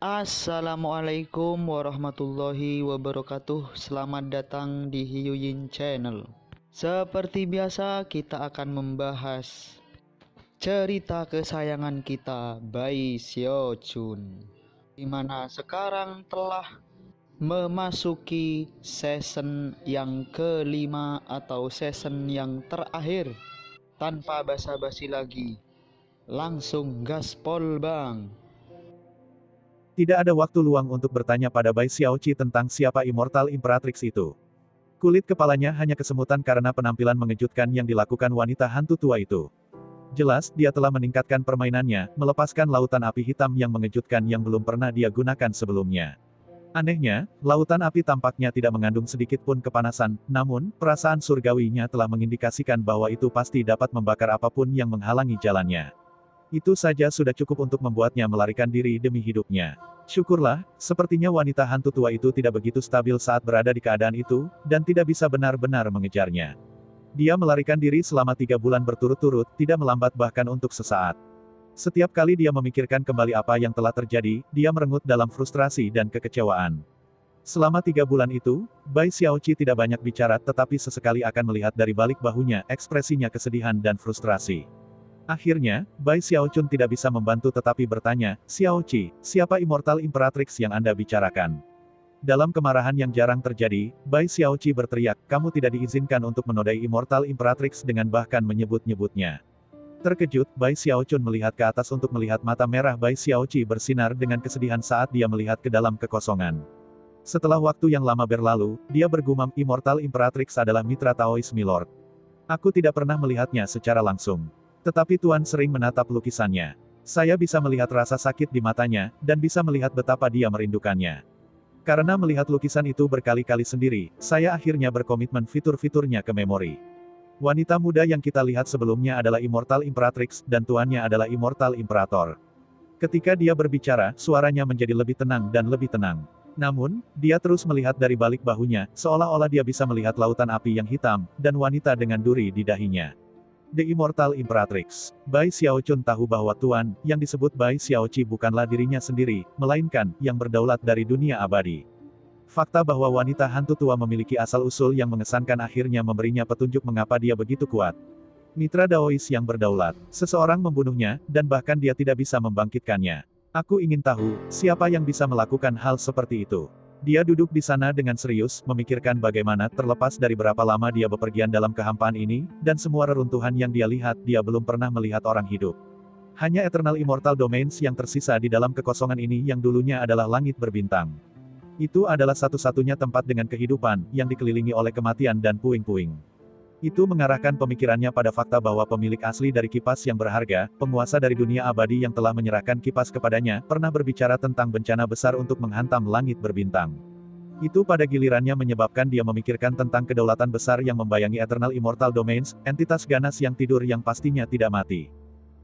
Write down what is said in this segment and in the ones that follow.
Assalamualaikum warahmatullahi wabarakatuh. Selamat datang di Hiyuyin Channel. Seperti biasa kita akan membahas cerita kesayangan kita, Bai Xiaochun, dimana sekarang telah memasuki season yang kelima atau season yang terakhir. Tanpa basa-basi lagi, langsung gaspol bang. Tidak ada waktu luang untuk bertanya pada Bai Xiaoqi tentang siapa Immortal Imperatrix itu. Kulit kepalanya hanya kesemutan karena penampilan mengejutkan yang dilakukan wanita hantu tua itu. Jelas, dia telah meningkatkan permainannya, melepaskan lautan api hitam yang mengejutkan yang belum pernah dia gunakan sebelumnya. Anehnya, lautan api tampaknya tidak mengandung sedikit pun kepanasan, namun, perasaan surgawinya telah mengindikasikan bahwa itu pasti dapat membakar apapun yang menghalangi jalannya. Itu saja sudah cukup untuk membuatnya melarikan diri demi hidupnya. Syukurlah, sepertinya wanita hantu tua itu tidak begitu stabil saat berada di keadaan itu, dan tidak bisa benar-benar mengejarnya. Dia melarikan diri selama 3 bulan berturut-turut, tidak melambat bahkan untuk sesaat. Setiap kali dia memikirkan kembali apa yang telah terjadi, dia merengut dalam frustrasi dan kekecewaan. Selama 3 bulan itu, Bai Xiaoqi tidak banyak bicara tetapi sesekali akan melihat dari balik bahunya, ekspresinya kesedihan dan frustrasi. Akhirnya, Bai Xiaochun tidak bisa membantu tetapi bertanya, "Xiaoqi, siapa Immortal Imperatrix yang Anda bicarakan?" Dalam kemarahan yang jarang terjadi, Bai Xiaoqi berteriak, "Kamu tidak diizinkan untuk menodai Immortal Imperatrix dengan bahkan menyebut-nyebutnya." Terkejut, Bai Xiaochun melihat ke atas untuk melihat mata merah Bai Xiaoqi bersinar dengan kesedihan saat dia melihat ke dalam kekosongan. Setelah waktu yang lama berlalu, dia bergumam, "Immortal Imperatrix adalah mitra Taois Milord. Aku tidak pernah melihatnya secara langsung. Tetapi Tuan sering menatap lukisannya. Saya bisa melihat rasa sakit di matanya, dan bisa melihat betapa dia merindukannya. Karena melihat lukisan itu berkali-kali sendiri, saya akhirnya berkomitmen fitur-fiturnya ke memori. Wanita muda yang kita lihat sebelumnya adalah Immortal Imperatrix, dan tuannya adalah Immortal Imperator." Ketika dia berbicara, suaranya menjadi lebih tenang dan lebih tenang. Namun, dia terus melihat dari balik bahunya, seolah-olah dia bisa melihat lautan api yang hitam, dan wanita dengan duri di dahinya. The Immortal Imperatrix. Bai Xiaochun tahu bahwa Tuan, yang disebut Bai Xiaoqi bukanlah dirinya sendiri, melainkan, yang berdaulat dari dunia abadi. Fakta bahwa wanita hantu tua memiliki asal-usul yang mengesankan akhirnya memberinya petunjuk mengapa dia begitu kuat. Mitra Daois yang berdaulat, seseorang membunuhnya, dan bahkan dia tidak bisa membangkitkannya. Aku ingin tahu, siapa yang bisa melakukan hal seperti itu. Dia duduk di sana dengan serius, memikirkan bagaimana terlepas dari berapa lama dia bepergian dalam kehampaan ini, dan semua reruntuhan yang dia lihat, dia belum pernah melihat orang hidup. Hanya Eternal Immortal Domains yang tersisa di dalam kekosongan ini yang dulunya adalah langit berbintang. Itu adalah satu-satunya tempat dengan kehidupan, yang dikelilingi oleh kematian dan puing-puing. Itu mengarahkan pemikirannya pada fakta bahwa pemilik asli dari kipas yang berharga, penguasa dari dunia abadi yang telah menyerahkan kipas kepadanya, pernah berbicara tentang bencana besar untuk menghantam langit berbintang. Itu pada gilirannya menyebabkan dia memikirkan tentang kedaulatan besar yang membayangi Eternal Immortal Domains, entitas ganas yang tidur yang pastinya tidak mati.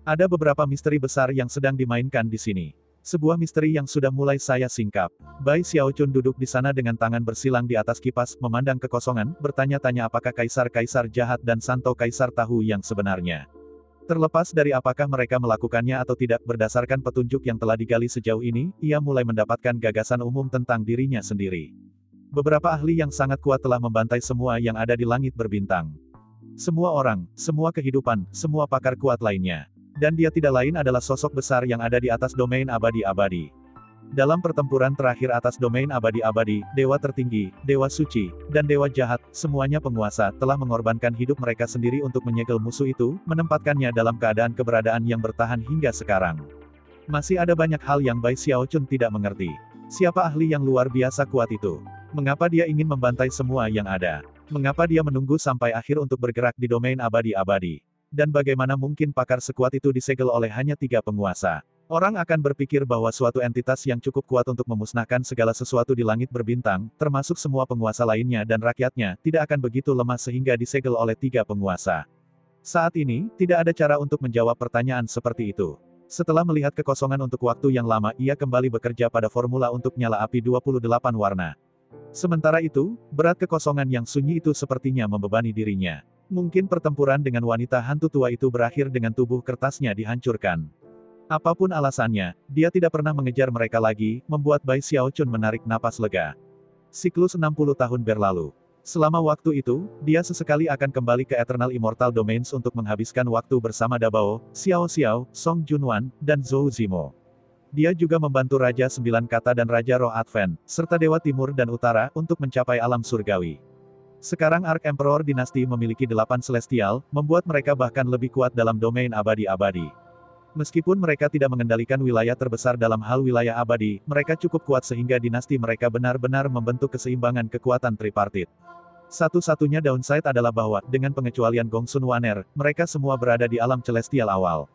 Ada beberapa misteri besar yang sedang dimainkan di sini. Sebuah misteri yang sudah mulai saya singkap. Bai Xiaochun duduk di sana dengan tangan bersilang di atas kipas, memandang kekosongan, bertanya-tanya apakah kaisar-kaisar jahat dan santo kaisar tahu yang sebenarnya. Terlepas dari apakah mereka melakukannya atau tidak berdasarkan petunjuk yang telah digali sejauh ini, ia mulai mendapatkan gagasan umum tentang dirinya sendiri. Beberapa ahli yang sangat kuat telah membantai semua yang ada di langit berbintang. Semua orang, semua kehidupan, semua pakar kuat lainnya. Dan dia tidak lain adalah sosok besar yang ada di atas domain abadi-abadi. Dalam pertempuran terakhir atas domain abadi-abadi, dewa tertinggi, dewa suci, dan dewa jahat, semuanya penguasa, telah mengorbankan hidup mereka sendiri untuk menyegel musuh itu, menempatkannya dalam keadaan keberadaan yang bertahan hingga sekarang. Masih ada banyak hal yang Bai Xiaochun tidak mengerti. Siapa ahli yang luar biasa kuat itu? Mengapa dia ingin membantai semua yang ada? Mengapa dia menunggu sampai akhir untuk bergerak di domain abadi-abadi? Dan bagaimana mungkin pakar sekuat itu disegel oleh hanya 3 penguasa? Orang akan berpikir bahwa suatu entitas yang cukup kuat untuk memusnahkan segala sesuatu di langit berbintang, termasuk semua penguasa lainnya dan rakyatnya, tidak akan begitu lemah sehingga disegel oleh 3 penguasa. Saat ini, tidak ada cara untuk menjawab pertanyaan seperti itu. Setelah melihat kekosongan untuk waktu yang lama, ia kembali bekerja pada formula untuk nyala api 28 warna. Sementara itu, berat kekosongan yang sunyi itu sepertinya membebani dirinya. Mungkin pertempuran dengan wanita hantu tua itu berakhir dengan tubuh kertasnya dihancurkan. Apapun alasannya, dia tidak pernah mengejar mereka lagi, membuat Bai Xiaochun menarik napas lega. Siklus 60 tahun berlalu. Selama waktu itu, dia sesekali akan kembali ke Eternal Immortal Domains untuk menghabiskan waktu bersama Dabao, Xiao Xiao, Song Junwan, dan Zhou Zimo. Dia juga membantu Raja Sembilan Kata dan Raja Roh Advent, serta Dewa Timur dan Utara, untuk mencapai alam surgawi. Sekarang Ark Emperor Dinasti memiliki 8 Celestial, membuat mereka bahkan lebih kuat dalam domain abadi-abadi. Meskipun mereka tidak mengendalikan wilayah terbesar dalam hal wilayah abadi, mereka cukup kuat sehingga dinasti mereka benar-benar membentuk keseimbangan kekuatan tripartit. Satu-satunya downside adalah bahwa, dengan pengecualian Gongsun Wanner, mereka semua berada di alam celestial awal.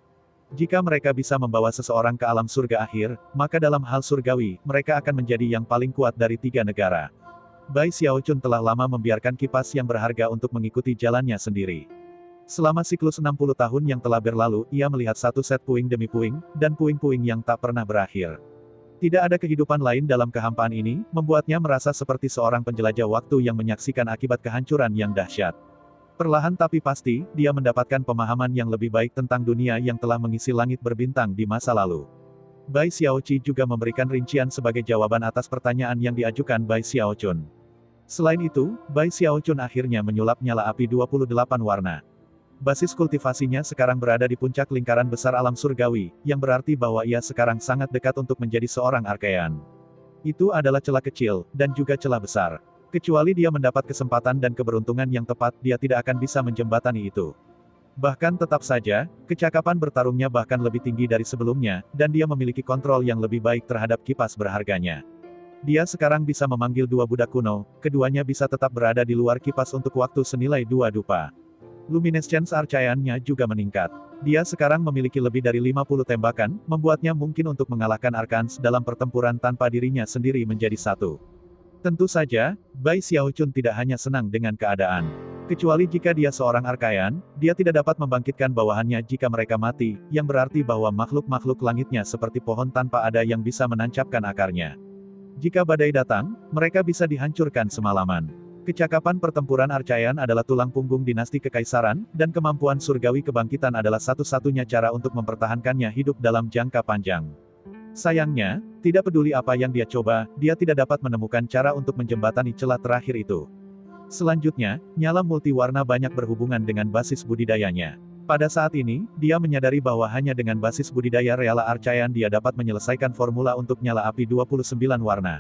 Jika mereka bisa membawa seseorang ke alam surga akhir, maka dalam hal surgawi, mereka akan menjadi yang paling kuat dari 3 negara. Bai Xiaochun telah lama membiarkan kipas yang berharga untuk mengikuti jalannya sendiri. Selama siklus 60 tahun yang telah berlalu, ia melihat satu set puing demi puing, dan puing-puing yang tak pernah berakhir. Tidak ada kehidupan lain dalam kehampaan ini, membuatnya merasa seperti seorang penjelajah waktu yang menyaksikan akibat kehancuran yang dahsyat. Perlahan tapi pasti, dia mendapatkan pemahaman yang lebih baik tentang dunia yang telah mengisi langit berbintang di masa lalu. Bai Xiaoqi juga memberikan rincian sebagai jawaban atas pertanyaan yang diajukan Bai Xiaochun. Selain itu, Bai Xiaochun akhirnya menyulap nyala api 28 warna. Basis kultivasinya sekarang berada di puncak lingkaran besar alam surgawi, yang berarti bahwa ia sekarang sangat dekat untuk menjadi seorang Arkean. Itu adalah celah kecil, dan juga celah besar. Kecuali dia mendapat kesempatan dan keberuntungan yang tepat, dia tidak akan bisa menjembatani itu. Bahkan tetap saja, kecakapan bertarungnya bahkan lebih tinggi dari sebelumnya, dan dia memiliki kontrol yang lebih baik terhadap kipas berharganya. Dia sekarang bisa memanggil 2 budak kuno, keduanya bisa tetap berada di luar kipas untuk waktu senilai 2 dupa. Luminescence arcayannya juga meningkat. Dia sekarang memiliki lebih dari 50 tembakan, membuatnya mungkin untuk mengalahkan Arkans dalam pertempuran tanpa dirinya sendiri menjadi satu. Tentu saja, Bai Xiaochun tidak hanya senang dengan keadaan. Kecuali jika dia seorang Arkayan, dia tidak dapat membangkitkan bawahannya jika mereka mati, yang berarti bahwa makhluk-makhluk langitnya seperti pohon tanpa ada yang bisa menancapkan akarnya. Jika badai datang, mereka bisa dihancurkan semalaman. Kecakapan pertempuran Arcayan adalah tulang punggung dinasti kekaisaran, dan kemampuan surgawi kebangkitan adalah satu-satunya cara untuk mempertahankannya hidup dalam jangka panjang. Sayangnya, tidak peduli apa yang dia coba, dia tidak dapat menemukan cara untuk menjembatani celah terakhir itu. Selanjutnya, nyala multiwarna banyak berhubungan dengan basis budidayanya. Pada saat ini, dia menyadari bahwa hanya dengan basis budidaya Reala Arcayan dia dapat menyelesaikan formula untuk nyala api 29 warna.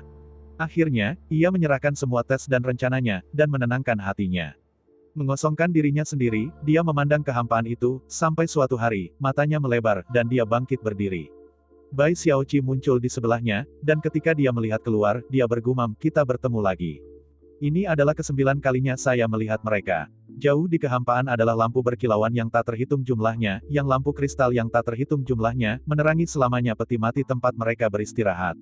Akhirnya, ia menyerahkan semua tes dan rencananya, dan menenangkan hatinya. Mengosongkan dirinya sendiri, dia memandang kehampaan itu, sampai suatu hari, matanya melebar, dan dia bangkit berdiri. Bai Xiaoqi muncul di sebelahnya, dan ketika dia melihat keluar, dia bergumam, "Kita bertemu lagi. Ini adalah ke-9 kalinya saya melihat mereka." Jauh di kehampaan adalah lampu berkilauan yang tak terhitung jumlahnya, yang lampu kristal yang tak terhitung jumlahnya, menerangi selamanya peti mati tempat mereka beristirahat.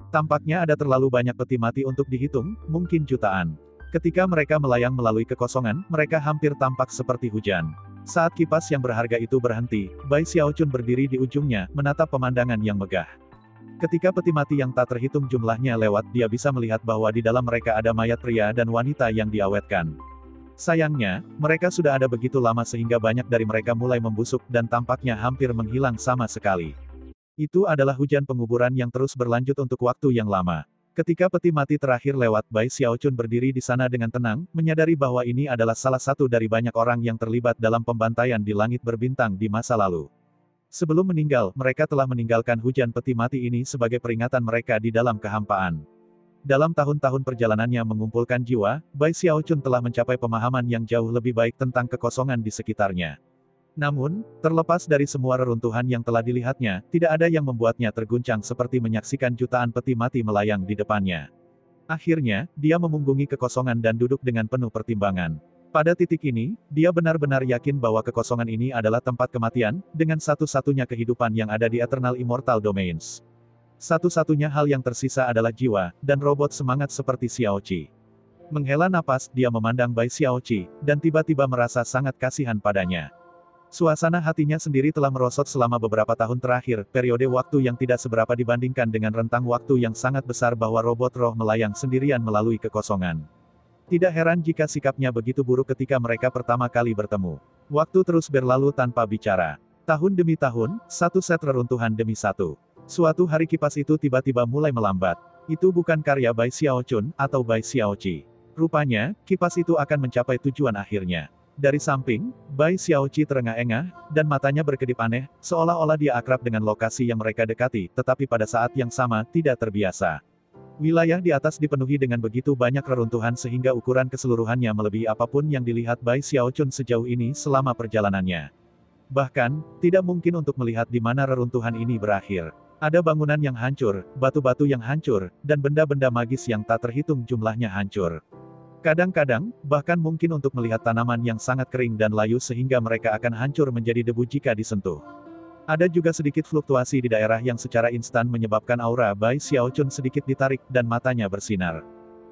Tampaknya ada terlalu banyak peti mati untuk dihitung, mungkin jutaan. Ketika mereka melayang melalui kekosongan, mereka hampir tampak seperti hujan. Saat kipas yang berharga itu berhenti, Bai Xiaochun berdiri di ujungnya, menatap pemandangan yang megah. Ketika peti mati yang tak terhitung jumlahnya lewat, dia bisa melihat bahwa di dalam mereka ada mayat pria dan wanita yang diawetkan. Sayangnya, mereka sudah ada begitu lama sehingga banyak dari mereka mulai membusuk dan tampaknya hampir menghilang sama sekali. Itu adalah hujan penguburan yang terus berlanjut untuk waktu yang lama. Ketika peti mati terakhir lewat, Bai Xiaochun berdiri di sana dengan tenang, menyadari bahwa ini adalah salah satu dari banyak orang yang terlibat dalam pembantaian di langit berbintang di masa lalu. Sebelum meninggal, mereka telah meninggalkan hujan peti mati ini sebagai peringatan mereka di dalam kehampaan. Dalam tahun-tahun perjalanannya mengumpulkan jiwa, Bai Xiaochun telah mencapai pemahaman yang jauh lebih baik tentang kekosongan di sekitarnya. Namun, terlepas dari semua reruntuhan yang telah dilihatnya, tidak ada yang membuatnya terguncang seperti menyaksikan jutaan peti mati melayang di depannya. Akhirnya, dia memunggungi kekosongan dan duduk dengan penuh pertimbangan. Pada titik ini, dia benar-benar yakin bahwa kekosongan ini adalah tempat kematian, dengan satu-satunya kehidupan yang ada di Eternal Immortal Domains. Satu-satunya hal yang tersisa adalah jiwa, dan robot semangat seperti Xiaoqi. Menghela napas, dia memandang Bai Xiaoqi, dan tiba-tiba merasa sangat kasihan padanya. Suasana hatinya sendiri telah merosot selama beberapa tahun terakhir, periode waktu yang tidak seberapa dibandingkan dengan rentang waktu yang sangat besar bahwa robot roh melayang sendirian melalui kekosongan. Tidak heran jika sikapnya begitu buruk ketika mereka pertama kali bertemu. Waktu terus berlalu tanpa bicara. Tahun demi tahun, satu set reruntuhan demi satu. Suatu hari kipas itu tiba-tiba mulai melambat. Itu bukan karya Bai Xiaochun atau Bai Xiaoqi. Rupanya, kipas itu akan mencapai tujuan akhirnya. Dari samping, Bai Xiaoqi terengah-engah, dan matanya berkedip aneh, seolah-olah dia akrab dengan lokasi yang mereka dekati, tetapi pada saat yang sama, tidak terbiasa. Wilayah di atas dipenuhi dengan begitu banyak reruntuhan sehingga ukuran keseluruhannya melebihi apapun yang dilihat Bai Xiaochun sejauh ini selama perjalanannya. Bahkan, tidak mungkin untuk melihat di mana reruntuhan ini berakhir. Ada bangunan yang hancur, batu-batu yang hancur, dan benda-benda magis yang tak terhitung jumlahnya hancur. Kadang-kadang, bahkan mungkin untuk melihat tanaman yang sangat kering dan layu sehingga mereka akan hancur menjadi debu jika disentuh. Ada juga sedikit fluktuasi di daerah yang secara instan menyebabkan aura Bai Xiaochun sedikit ditarik dan matanya bersinar.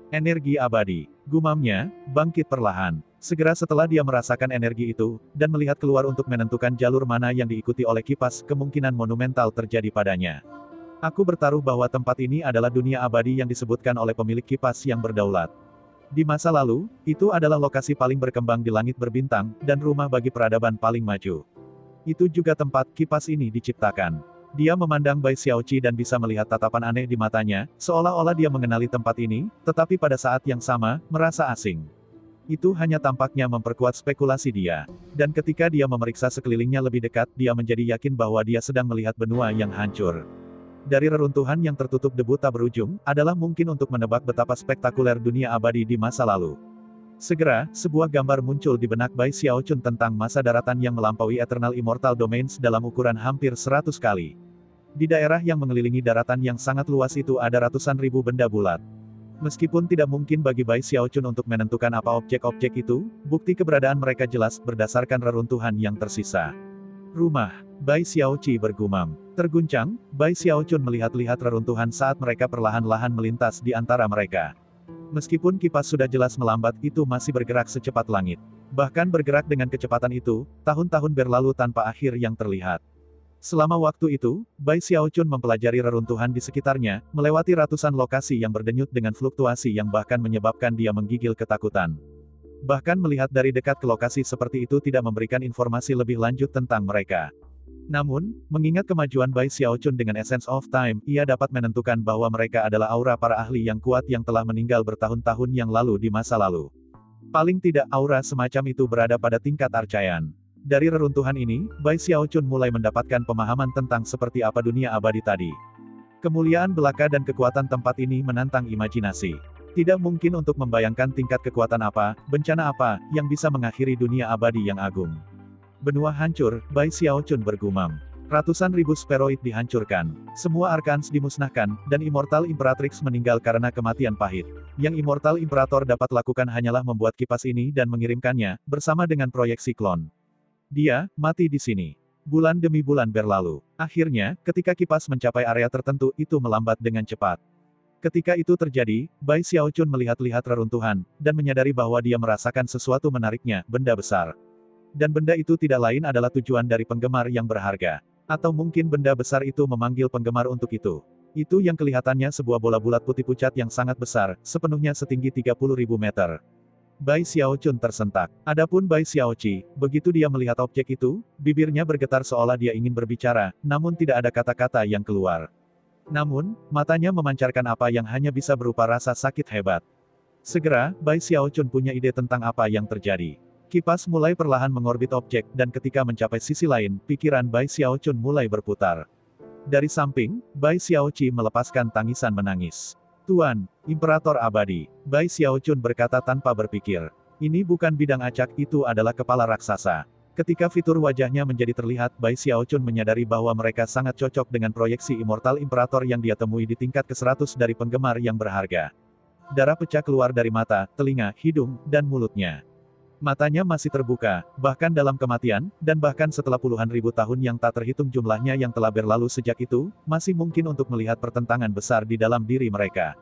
Energi abadi, gumamnya, bangkit perlahan. Segera setelah dia merasakan energi itu, dan melihat keluar untuk menentukan jalur mana yang diikuti oleh kipas, kemungkinan monumental terjadi padanya. Aku bertaruh bahwa tempat ini adalah dunia abadi yang disebutkan oleh pemilik kipas yang berdaulat. Di masa lalu, itu adalah lokasi paling berkembang di langit berbintang, dan rumah bagi peradaban paling maju. Itu juga tempat kipas ini diciptakan. Dia memandang Bai Xiaoqi dan bisa melihat tatapan aneh di matanya, seolah-olah dia mengenali tempat ini, tetapi pada saat yang sama, merasa asing. Itu hanya tampaknya memperkuat spekulasi dia. Dan ketika dia memeriksa sekelilingnya lebih dekat, dia menjadi yakin bahwa dia sedang melihat benua yang hancur. Dari reruntuhan yang tertutup debu tak berujung, adalah mungkin untuk menebak betapa spektakuler dunia abadi di masa lalu. Segera, sebuah gambar muncul di benak Bai Xiaochun tentang masa daratan yang melampaui Eternal Immortal Domains dalam ukuran hampir 100 kali. Di daerah yang mengelilingi daratan yang sangat luas itu ada ratusan ribu benda bulat. Meskipun tidak mungkin bagi Bai Xiaochun untuk menentukan apa objek-objek itu, bukti keberadaan mereka jelas berdasarkan reruntuhan yang tersisa. Rumah, Bai Xiaoqi bergumam. Terguncang, Bai Xiaochun melihat-lihat reruntuhan saat mereka perlahan-lahan melintas di antara mereka. Meskipun kipas sudah jelas melambat, itu masih bergerak secepat langit. Bahkan bergerak dengan kecepatan itu, tahun-tahun berlalu tanpa akhir yang terlihat. Selama waktu itu, Bai Xiaochun mempelajari reruntuhan di sekitarnya, melewati ratusan lokasi yang berdenyut dengan fluktuasi yang bahkan menyebabkan dia menggigil ketakutan. Bahkan melihat dari dekat ke lokasi seperti itu tidak memberikan informasi lebih lanjut tentang mereka. Namun, mengingat kemajuan Bai Xiaochun dengan Essence of Time, ia dapat menentukan bahwa mereka adalah aura para ahli yang kuat yang telah meninggal bertahun-tahun yang lalu di masa lalu. Paling tidak aura semacam itu berada pada tingkat arcaian. Dari reruntuhan ini, Bai Xiaochun mulai mendapatkan pemahaman tentang seperti apa dunia abadi tadi. Kemuliaan belaka dan kekuatan tempat ini menantang imajinasi. Tidak mungkin untuk membayangkan tingkat kekuatan apa, bencana apa, yang bisa mengakhiri dunia abadi yang agung. Benua hancur, Bai Xiaochun bergumam. Ratusan ribu spheroid dihancurkan. Semua Archons dimusnahkan, dan Immortal Imperatrix meninggal karena kematian pahit. Yang Immortal Imperator dapat lakukan hanyalah membuat kipas ini dan mengirimkannya, bersama dengan proyeksi klon. Dia mati di sini. Bulan demi bulan berlalu. Akhirnya, ketika kipas mencapai area tertentu, itu melambat dengan cepat. Ketika itu terjadi, Bai Xiaochun melihat-lihat reruntuhan, dan menyadari bahwa dia merasakan sesuatu menariknya, benda besar. Dan benda itu tidak lain adalah tujuan dari penggemar yang berharga. Atau mungkin benda besar itu memanggil penggemar untuk itu. Itu yang kelihatannya sebuah bola bulat putih pucat yang sangat besar, sepenuhnya setinggi 30.000 meter. Bai Xiaochun tersentak. Adapun Bai Xiaoqi, begitu dia melihat objek itu, bibirnya bergetar seolah dia ingin berbicara, namun tidak ada kata-kata yang keluar. Namun, matanya memancarkan apa yang hanya bisa berupa rasa sakit hebat. Segera, Bai Xiaochun punya ide tentang apa yang terjadi. Kipas mulai perlahan mengorbit objek, dan ketika mencapai sisi lain, pikiran Bai Xiaochun mulai berputar. Dari samping, Bai Xiaoqi melepaskan tangisan menangis. Tuan, Imperator Abadi, Bai Xiaochun berkata tanpa berpikir. Ini bukan bidang acak, itu adalah kepala raksasa. Ketika fitur wajahnya menjadi terlihat, Bai Xiaochun menyadari bahwa mereka sangat cocok dengan proyeksi Immortal Imperator yang dia temui di tingkat ke-100 dari penggemar yang berharga. Darah pecah keluar dari mata, telinga, hidung, dan mulutnya. Matanya masih terbuka, bahkan dalam kematian, dan bahkan setelah puluhan ribu tahun yang tak terhitung jumlahnya yang telah berlalu sejak itu, masih mungkin untuk melihat pertentangan besar di dalam diri mereka.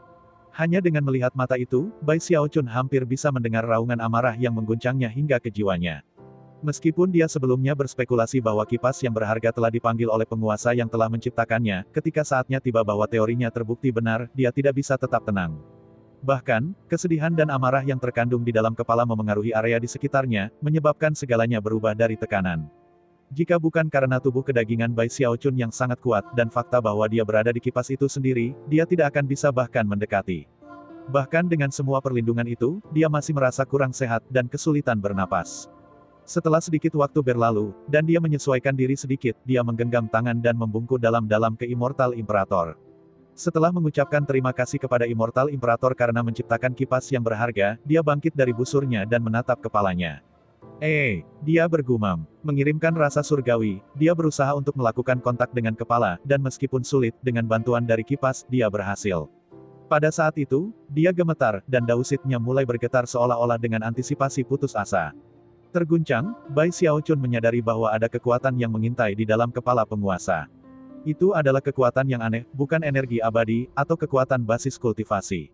Hanya dengan melihat mata itu, Bai Xiaochun hampir bisa mendengar raungan amarah yang mengguncangnya hingga ke jiwanya. Meskipun dia sebelumnya berspekulasi bahwa kipas yang berharga telah dipanggil oleh penguasa yang telah menciptakannya, ketika saatnya tiba bahwa teorinya terbukti benar, dia tidak bisa tetap tenang. Bahkan, kesedihan dan amarah yang terkandung di dalam kepala memengaruhi area di sekitarnya, menyebabkan segalanya berubah dari tekanan. Jika bukan karena tubuh kedagingan Bai Xiaochun yang sangat kuat dan fakta bahwa dia berada di kipas itu sendiri, dia tidak akan bisa bahkan mendekati. Bahkan dengan semua perlindungan itu, dia masih merasa kurang sehat dan kesulitan bernapas. Setelah sedikit waktu berlalu, dan dia menyesuaikan diri sedikit, dia menggenggam tangan dan membungkuk dalam-dalam ke Immortal Imperator. Setelah mengucapkan terima kasih kepada Immortal Imperator karena menciptakan kipas yang berharga, dia bangkit dari busurnya dan menatap kepalanya. Dia bergumam. Mengirimkan rasa surgawi, dia berusaha untuk melakukan kontak dengan kepala, dan meskipun sulit, dengan bantuan dari kipas, dia berhasil. Pada saat itu, dia gemetar, dan dausitnya mulai bergetar seolah-olah dengan antisipasi putus asa. Terguncang, Bai Xiaochun menyadari bahwa ada kekuatan yang mengintai di dalam kepala penguasa. Itu adalah kekuatan yang aneh, bukan energi abadi, atau kekuatan basis kultivasi.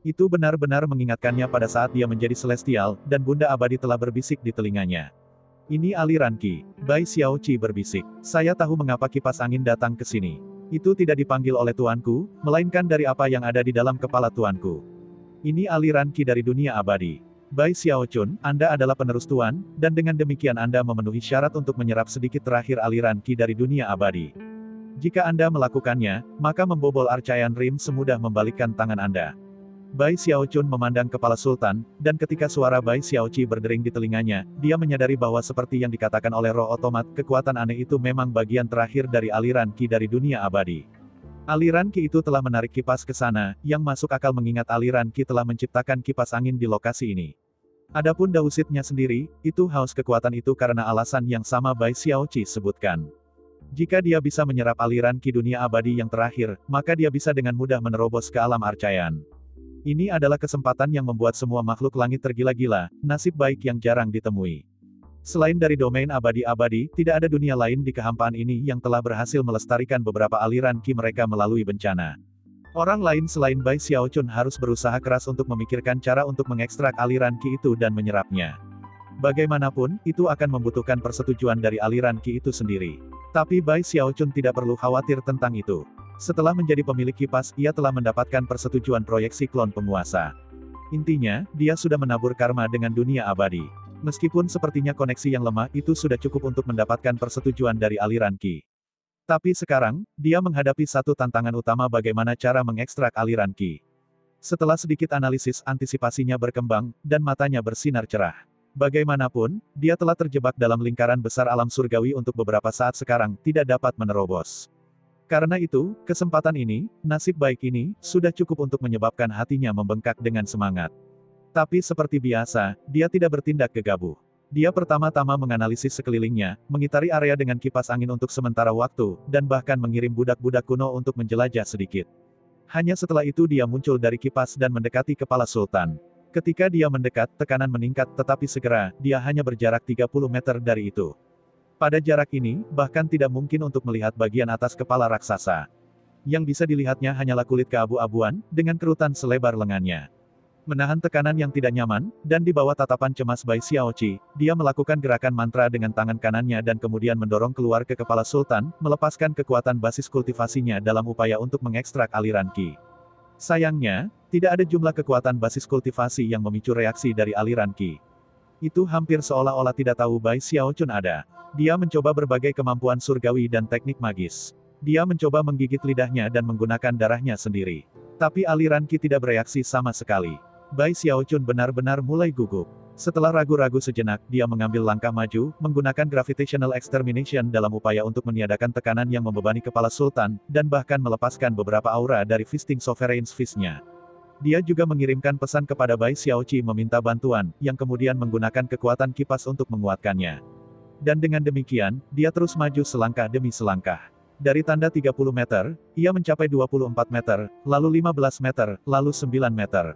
Itu benar-benar mengingatkannya pada saat dia menjadi celestial, dan Bunda Abadi telah berbisik di telinganya. Ini aliran Qi. Bai Xiaoqi berbisik. Saya tahu mengapa kipas angin datang ke sini. Itu tidak dipanggil oleh tuanku, melainkan dari apa yang ada di dalam kepala tuanku. Ini aliran Qi dari dunia abadi. Bai Xiaochun, Anda adalah penerus tuan, dan dengan demikian Anda memenuhi syarat untuk menyerap sedikit terakhir aliran Qi dari dunia abadi. Jika Anda melakukannya, maka membobol Archaean Rim semudah membalikkan tangan Anda. Bai Xiaochun memandang kepala Sultan, dan ketika suara Bai Xiaoqi berdering di telinganya, dia menyadari bahwa seperti yang dikatakan oleh roh otomat, kekuatan aneh itu memang bagian terakhir dari aliran Qi dari dunia abadi. Aliran Qi itu telah menarik kipas ke sana, yang masuk akal mengingat aliran Qi telah menciptakan kipas angin di lokasi ini. Adapun dausitnya sendiri, itu haus kekuatan itu karena alasan yang sama Bai Xiaoqi sebutkan. Jika dia bisa menyerap aliran Qi dunia abadi yang terakhir, maka dia bisa dengan mudah menerobos ke alam Archaean. Ini adalah kesempatan yang membuat semua makhluk langit tergila-gila, nasib baik yang jarang ditemui. Selain dari domain abadi-abadi, tidak ada dunia lain di kehampaan ini yang telah berhasil melestarikan beberapa aliran Qi mereka melalui bencana. Orang lain selain Bai Xiaochun harus berusaha keras untuk memikirkan cara untuk mengekstrak aliran Qi itu dan menyerapnya. Bagaimanapun, itu akan membutuhkan persetujuan dari aliran Qi itu sendiri. Tapi Bai Xiaochun tidak perlu khawatir tentang itu. Setelah menjadi pemilik kipas, ia telah mendapatkan persetujuan proyeksi klon penguasa. Intinya, dia sudah menabur karma dengan dunia abadi. Meskipun sepertinya koneksi yang lemah itu sudah cukup untuk mendapatkan persetujuan dari aliran Qi. Tapi sekarang, dia menghadapi satu tantangan utama bagaimana cara mengekstrak aliran Qi. Setelah sedikit analisis, antisipasinya berkembang, dan matanya bersinar cerah. Bagaimanapun, dia telah terjebak dalam lingkaran besar alam surgawi untuk beberapa saat sekarang, tidak dapat menerobos. Karena itu, kesempatan ini, nasib baik ini, sudah cukup untuk menyebabkan hatinya membengkak dengan semangat. Tapi seperti biasa, dia tidak bertindak gegabah. Dia pertama-tama menganalisis sekelilingnya, mengitari area dengan kipas angin untuk sementara waktu, dan bahkan mengirim budak-budak kuno untuk menjelajah sedikit. Hanya setelah itu dia muncul dari kipas dan mendekati kepala Sultan. Ketika dia mendekat, tekanan meningkat, tetapi segera, dia hanya berjarak 30 meter dari itu. Pada jarak ini, bahkan tidak mungkin untuk melihat bagian atas kepala raksasa. Yang bisa dilihatnya hanyalah kulit keabu-abuan, dengan kerutan selebar lengannya. Menahan tekanan yang tidak nyaman, dan di bawah tatapan cemas Bai Xiaoqi, dia melakukan gerakan mantra dengan tangan kanannya dan kemudian mendorong keluar ke kepala Sultan, melepaskan kekuatan basis kultivasinya dalam upaya untuk mengekstrak aliran Qi. Sayangnya, tidak ada jumlah kekuatan basis kultivasi yang memicu reaksi dari aliran Qi. Itu hampir seolah-olah tidak tahu Bai Xiaochun ada. Dia mencoba berbagai kemampuan surgawi dan teknik magis. Dia mencoba menggigit lidahnya dan menggunakan darahnya sendiri. Tapi aliran Qi tidak bereaksi sama sekali. Bai Xiaochun benar-benar mulai gugup. Setelah ragu-ragu sejenak, dia mengambil langkah maju, menggunakan gravitational extermination dalam upaya untuk meniadakan tekanan yang membebani kepala Sultan, dan bahkan melepaskan beberapa aura dari Feasting Sovereign's Fist-nya. Dia juga mengirimkan pesan kepada Bai Xiaoqi meminta bantuan, yang kemudian menggunakan kekuatan kipas untuk menguatkannya. Dan dengan demikian, dia terus maju selangkah demi selangkah. Dari tanda 30 meter, ia mencapai 24 meter, lalu 15 meter, lalu 9 meter.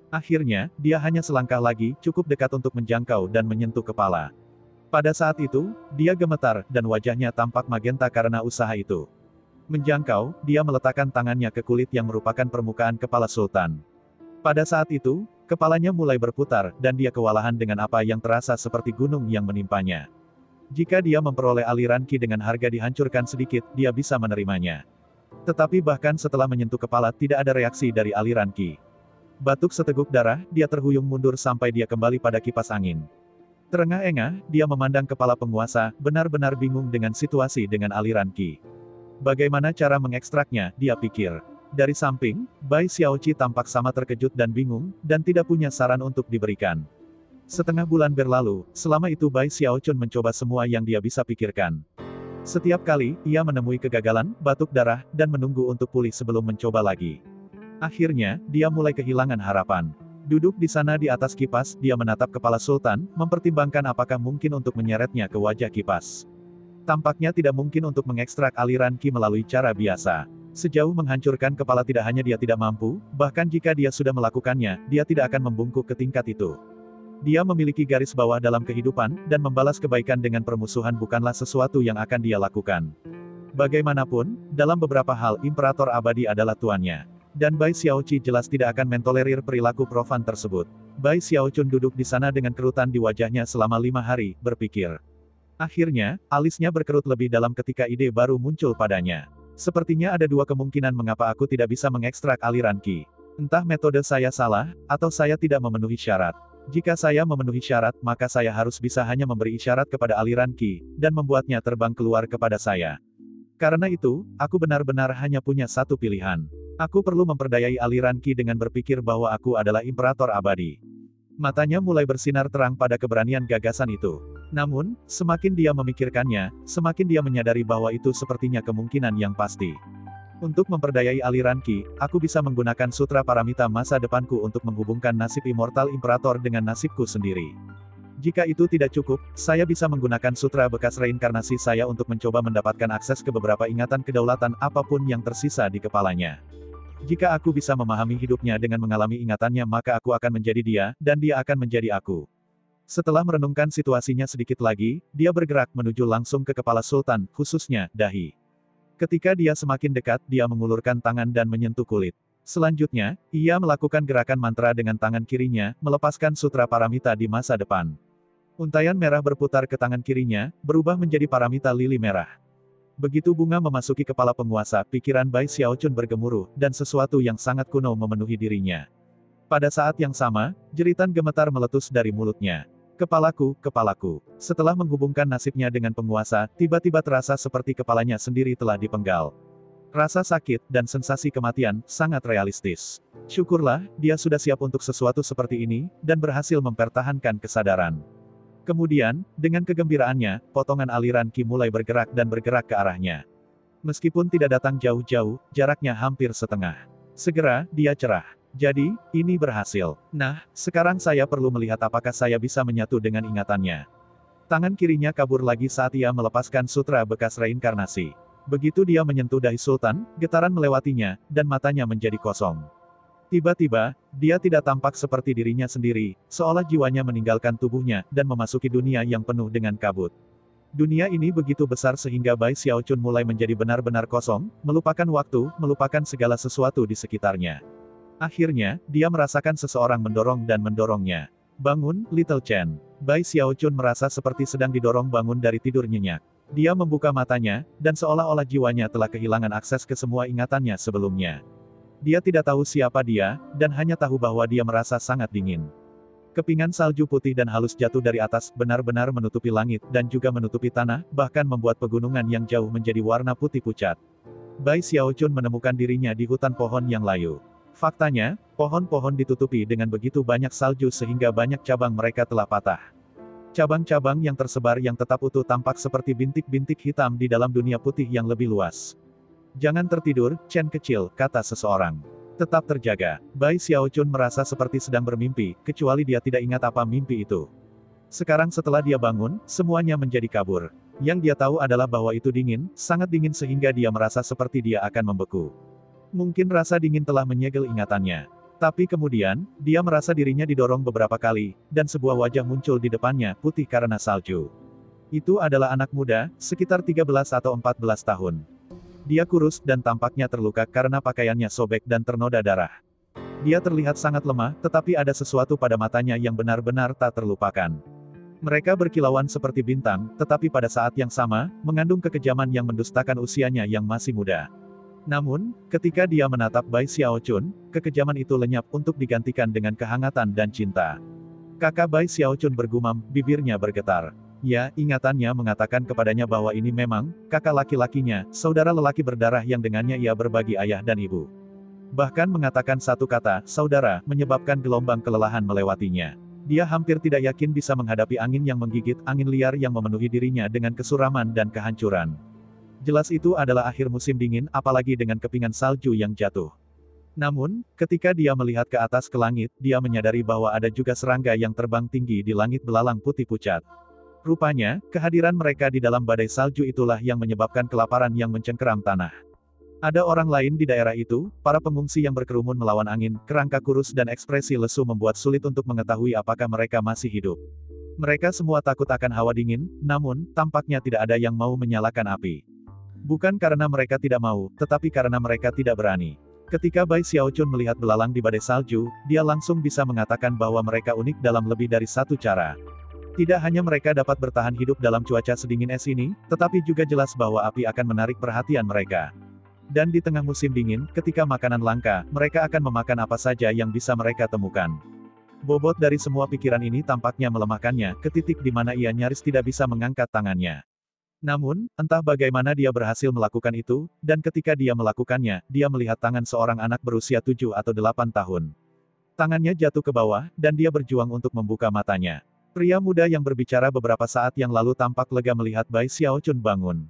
Akhirnya, dia hanya selangkah lagi, cukup dekat untuk menjangkau dan menyentuh kepala. Pada saat itu, dia gemetar, dan wajahnya tampak magenta karena usaha itu. Menjangkau, dia meletakkan tangannya ke kulit yang merupakan permukaan kepala Sultan. Pada saat itu, kepalanya mulai berputar, dan dia kewalahan dengan apa yang terasa seperti gunung yang menimpanya. Jika dia memperoleh aliran Qi dengan harga dihancurkan sedikit, dia bisa menerimanya. Tetapi bahkan setelah menyentuh kepala tidak ada reaksi dari aliran Qi. Batuk seteguk darah, dia terhuyung mundur sampai dia kembali pada kipas angin. Terengah-engah, dia memandang kepala penguasa, benar-benar bingung dengan situasi dengan aliran Qi. Bagaimana cara mengekstraknya, dia pikir. Dari samping, Bai Xiaoqi tampak sama terkejut dan bingung, dan tidak punya saran untuk diberikan. Setengah bulan berlalu, selama itu Bai Xiaochun mencoba semua yang dia bisa pikirkan. Setiap kali, ia menemui kegagalan, batuk darah, dan menunggu untuk pulih sebelum mencoba lagi. Akhirnya, dia mulai kehilangan harapan. Duduk di sana di atas kipas, dia menatap kepala Sultan, mempertimbangkan apakah mungkin untuk menyeretnya ke wajah kipas. Tampaknya tidak mungkin untuk mengekstrak aliran Qi melalui cara biasa. Sejauh menghancurkan kepala tidak hanya dia tidak mampu, bahkan jika dia sudah melakukannya, dia tidak akan membungkuk ke tingkat itu. Dia memiliki garis bawah dalam kehidupan, dan membalas kebaikan dengan permusuhan bukanlah sesuatu yang akan dia lakukan. Bagaimanapun, dalam beberapa hal Imperator Abadi adalah tuannya. Dan Bai Xiaoqi jelas tidak akan mentolerir perilaku profan tersebut. Bai Xiaochun duduk di sana dengan kerutan di wajahnya selama 5 hari, berpikir. Akhirnya, alisnya berkerut lebih dalam ketika ide baru muncul padanya. Sepertinya ada dua kemungkinan mengapa aku tidak bisa mengekstrak aliran Qi. Entah metode saya salah, atau saya tidak memenuhi syarat. Jika saya memenuhi syarat, maka saya harus bisa hanya memberi isyarat kepada aliran Qi, dan membuatnya terbang keluar kepada saya. Karena itu, aku benar-benar hanya punya satu pilihan. Aku perlu memperdayai aliran Qi dengan berpikir bahwa aku adalah Imperator Abadi. Matanya mulai bersinar terang pada keberanian gagasan itu. Namun, semakin dia memikirkannya, semakin dia menyadari bahwa itu sepertinya kemungkinan yang pasti. Untuk memperdayai aliran Qi, aku bisa menggunakan sutra paramita masa depanku untuk menghubungkan nasib immortal Imperator dengan nasibku sendiri. Jika itu tidak cukup, saya bisa menggunakan sutra bekas reinkarnasi saya untuk mencoba mendapatkan akses ke beberapa ingatan kedaulatan apapun yang tersisa di kepalanya. Jika aku bisa memahami hidupnya dengan mengalami ingatannya maka aku akan menjadi dia, dan dia akan menjadi aku. Setelah merenungkan situasinya sedikit lagi, dia bergerak menuju langsung ke kepala Sultan, khususnya, dahi. Ketika dia semakin dekat, dia mengulurkan tangan dan menyentuh kulit. Selanjutnya, ia melakukan gerakan mantra dengan tangan kirinya, melepaskan sutra paramita di masa depan. Untaian merah berputar ke tangan kirinya, berubah menjadi paramita lili merah. Begitu bunga memasuki kepala penguasa, pikiran Bai Xiaochun bergemuruh, dan sesuatu yang sangat kuno memenuhi dirinya. Pada saat yang sama, jeritan gemetar meletus dari mulutnya. Kepalaku, kepalaku. Setelah menghubungkan nasibnya dengan penguasa, tiba-tiba terasa seperti kepalanya sendiri telah dipenggal. Rasa sakit, dan sensasi kematian, sangat realistis. Syukurlah, dia sudah siap untuk sesuatu seperti ini, dan berhasil mempertahankan kesadaran. Kemudian, dengan kegembiraannya, potongan aliran Qi mulai bergerak dan bergerak ke arahnya. Meskipun tidak datang jauh-jauh, jaraknya hampir setengah. Segera, dia cerah. Jadi, ini berhasil. Nah, sekarang saya perlu melihat apakah saya bisa menyatu dengan ingatannya. Tangan kirinya kabur lagi saat ia melepaskan sutra bekas reinkarnasi. Begitu dia menyentuh dahi Sultan, getaran melewatinya, dan matanya menjadi kosong. Tiba-tiba, dia tidak tampak seperti dirinya sendiri, seolah jiwanya meninggalkan tubuhnya, dan memasuki dunia yang penuh dengan kabut. Dunia ini begitu besar sehingga Bai Xiaochun mulai menjadi benar-benar kosong, melupakan waktu, melupakan segala sesuatu di sekitarnya. Akhirnya, dia merasakan seseorang mendorong dan mendorongnya. Bangun, Little Chen. Bai Xiaochun merasa seperti sedang didorong bangun dari tidur nyenyak. Dia membuka matanya, dan seolah-olah jiwanya telah kehilangan akses ke semua ingatannya sebelumnya. Dia tidak tahu siapa dia, dan hanya tahu bahwa dia merasa sangat dingin. Kepingan salju putih dan halus jatuh dari atas, benar-benar menutupi langit, dan juga menutupi tanah, bahkan membuat pegunungan yang jauh menjadi warna putih pucat. Bai Xiaochun menemukan dirinya di hutan pohon yang layu. Faktanya, pohon-pohon ditutupi dengan begitu banyak salju sehingga banyak cabang mereka telah patah. Cabang-cabang yang tersebar yang tetap utuh tampak seperti bintik-bintik hitam di dalam dunia putih yang lebih luas. Jangan tertidur, Chen kecil, kata seseorang. Tetap terjaga. Bai Xiaochun merasa seperti sedang bermimpi, kecuali dia tidak ingat apa mimpi itu. Sekarang setelah dia bangun, semuanya menjadi kabur. Yang dia tahu adalah bahwa itu dingin, sangat dingin sehingga dia merasa seperti dia akan membeku. Mungkin rasa dingin telah menyegel ingatannya. Tapi kemudian, dia merasa dirinya didorong beberapa kali, dan sebuah wajah muncul di depannya, putih karena salju. Itu adalah anak muda, sekitar 13 atau 14 tahun. Dia kurus dan tampaknya terluka karena pakaiannya sobek dan ternoda darah. Dia terlihat sangat lemah, tetapi ada sesuatu pada matanya yang benar-benar tak terlupakan. Mereka berkilauan seperti bintang, tetapi pada saat yang sama, mengandung kekejaman yang mendustakan usianya yang masih muda. Namun, ketika dia menatap Bai Xiaochun, kekejaman itu lenyap untuk digantikan dengan kehangatan dan cinta. Kakak Bai Xiaochun bergumam, bibirnya bergetar. Ya, ingatannya mengatakan kepadanya bahwa ini memang kakak laki-lakinya, saudara lelaki berdarah yang dengannya ia berbagi ayah dan ibu. Bahkan mengatakan satu kata, saudara, menyebabkan gelombang kelelahan melewatinya. Dia hampir tidak yakin bisa menghadapi angin yang menggigit, angin liar yang memenuhi dirinya dengan kesuraman dan kehancuran. Jelas itu adalah akhir musim dingin, apalagi dengan kepingan salju yang jatuh. Namun, ketika dia melihat ke atas ke langit, dia menyadari bahwa ada juga serangga yang terbang tinggi di langit belalang putih pucat. Rupanya, kehadiran mereka di dalam badai salju itulah yang menyebabkan kelaparan yang mencengkeram tanah. Ada orang lain di daerah itu, para pengungsi yang berkerumun melawan angin, kerangka kurus dan ekspresi lesu membuat sulit untuk mengetahui apakah mereka masih hidup. Mereka semua takut akan hawa dingin, namun, tampaknya tidak ada yang mau menyalakan api. Bukan karena mereka tidak mau, tetapi karena mereka tidak berani. Ketika Bai Xiaochun melihat belalang di badai salju, dia langsung bisa mengatakan bahwa mereka unik dalam lebih dari satu cara. Tidak hanya mereka dapat bertahan hidup dalam cuaca sedingin es ini, tetapi juga jelas bahwa api akan menarik perhatian mereka. Dan di tengah musim dingin, ketika makanan langka, mereka akan memakan apa saja yang bisa mereka temukan. Bobot dari semua pikiran ini tampaknya melemahkannya, ke titik di mana ia nyaris tidak bisa mengangkat tangannya. Namun, entah bagaimana dia berhasil melakukan itu, dan ketika dia melakukannya, dia melihat tangan seorang anak berusia 7 atau 8 tahun. Tangannya jatuh ke bawah, dan dia berjuang untuk membuka matanya. Pria muda yang berbicara beberapa saat yang lalu tampak lega melihat Bai Xiaochun bangun.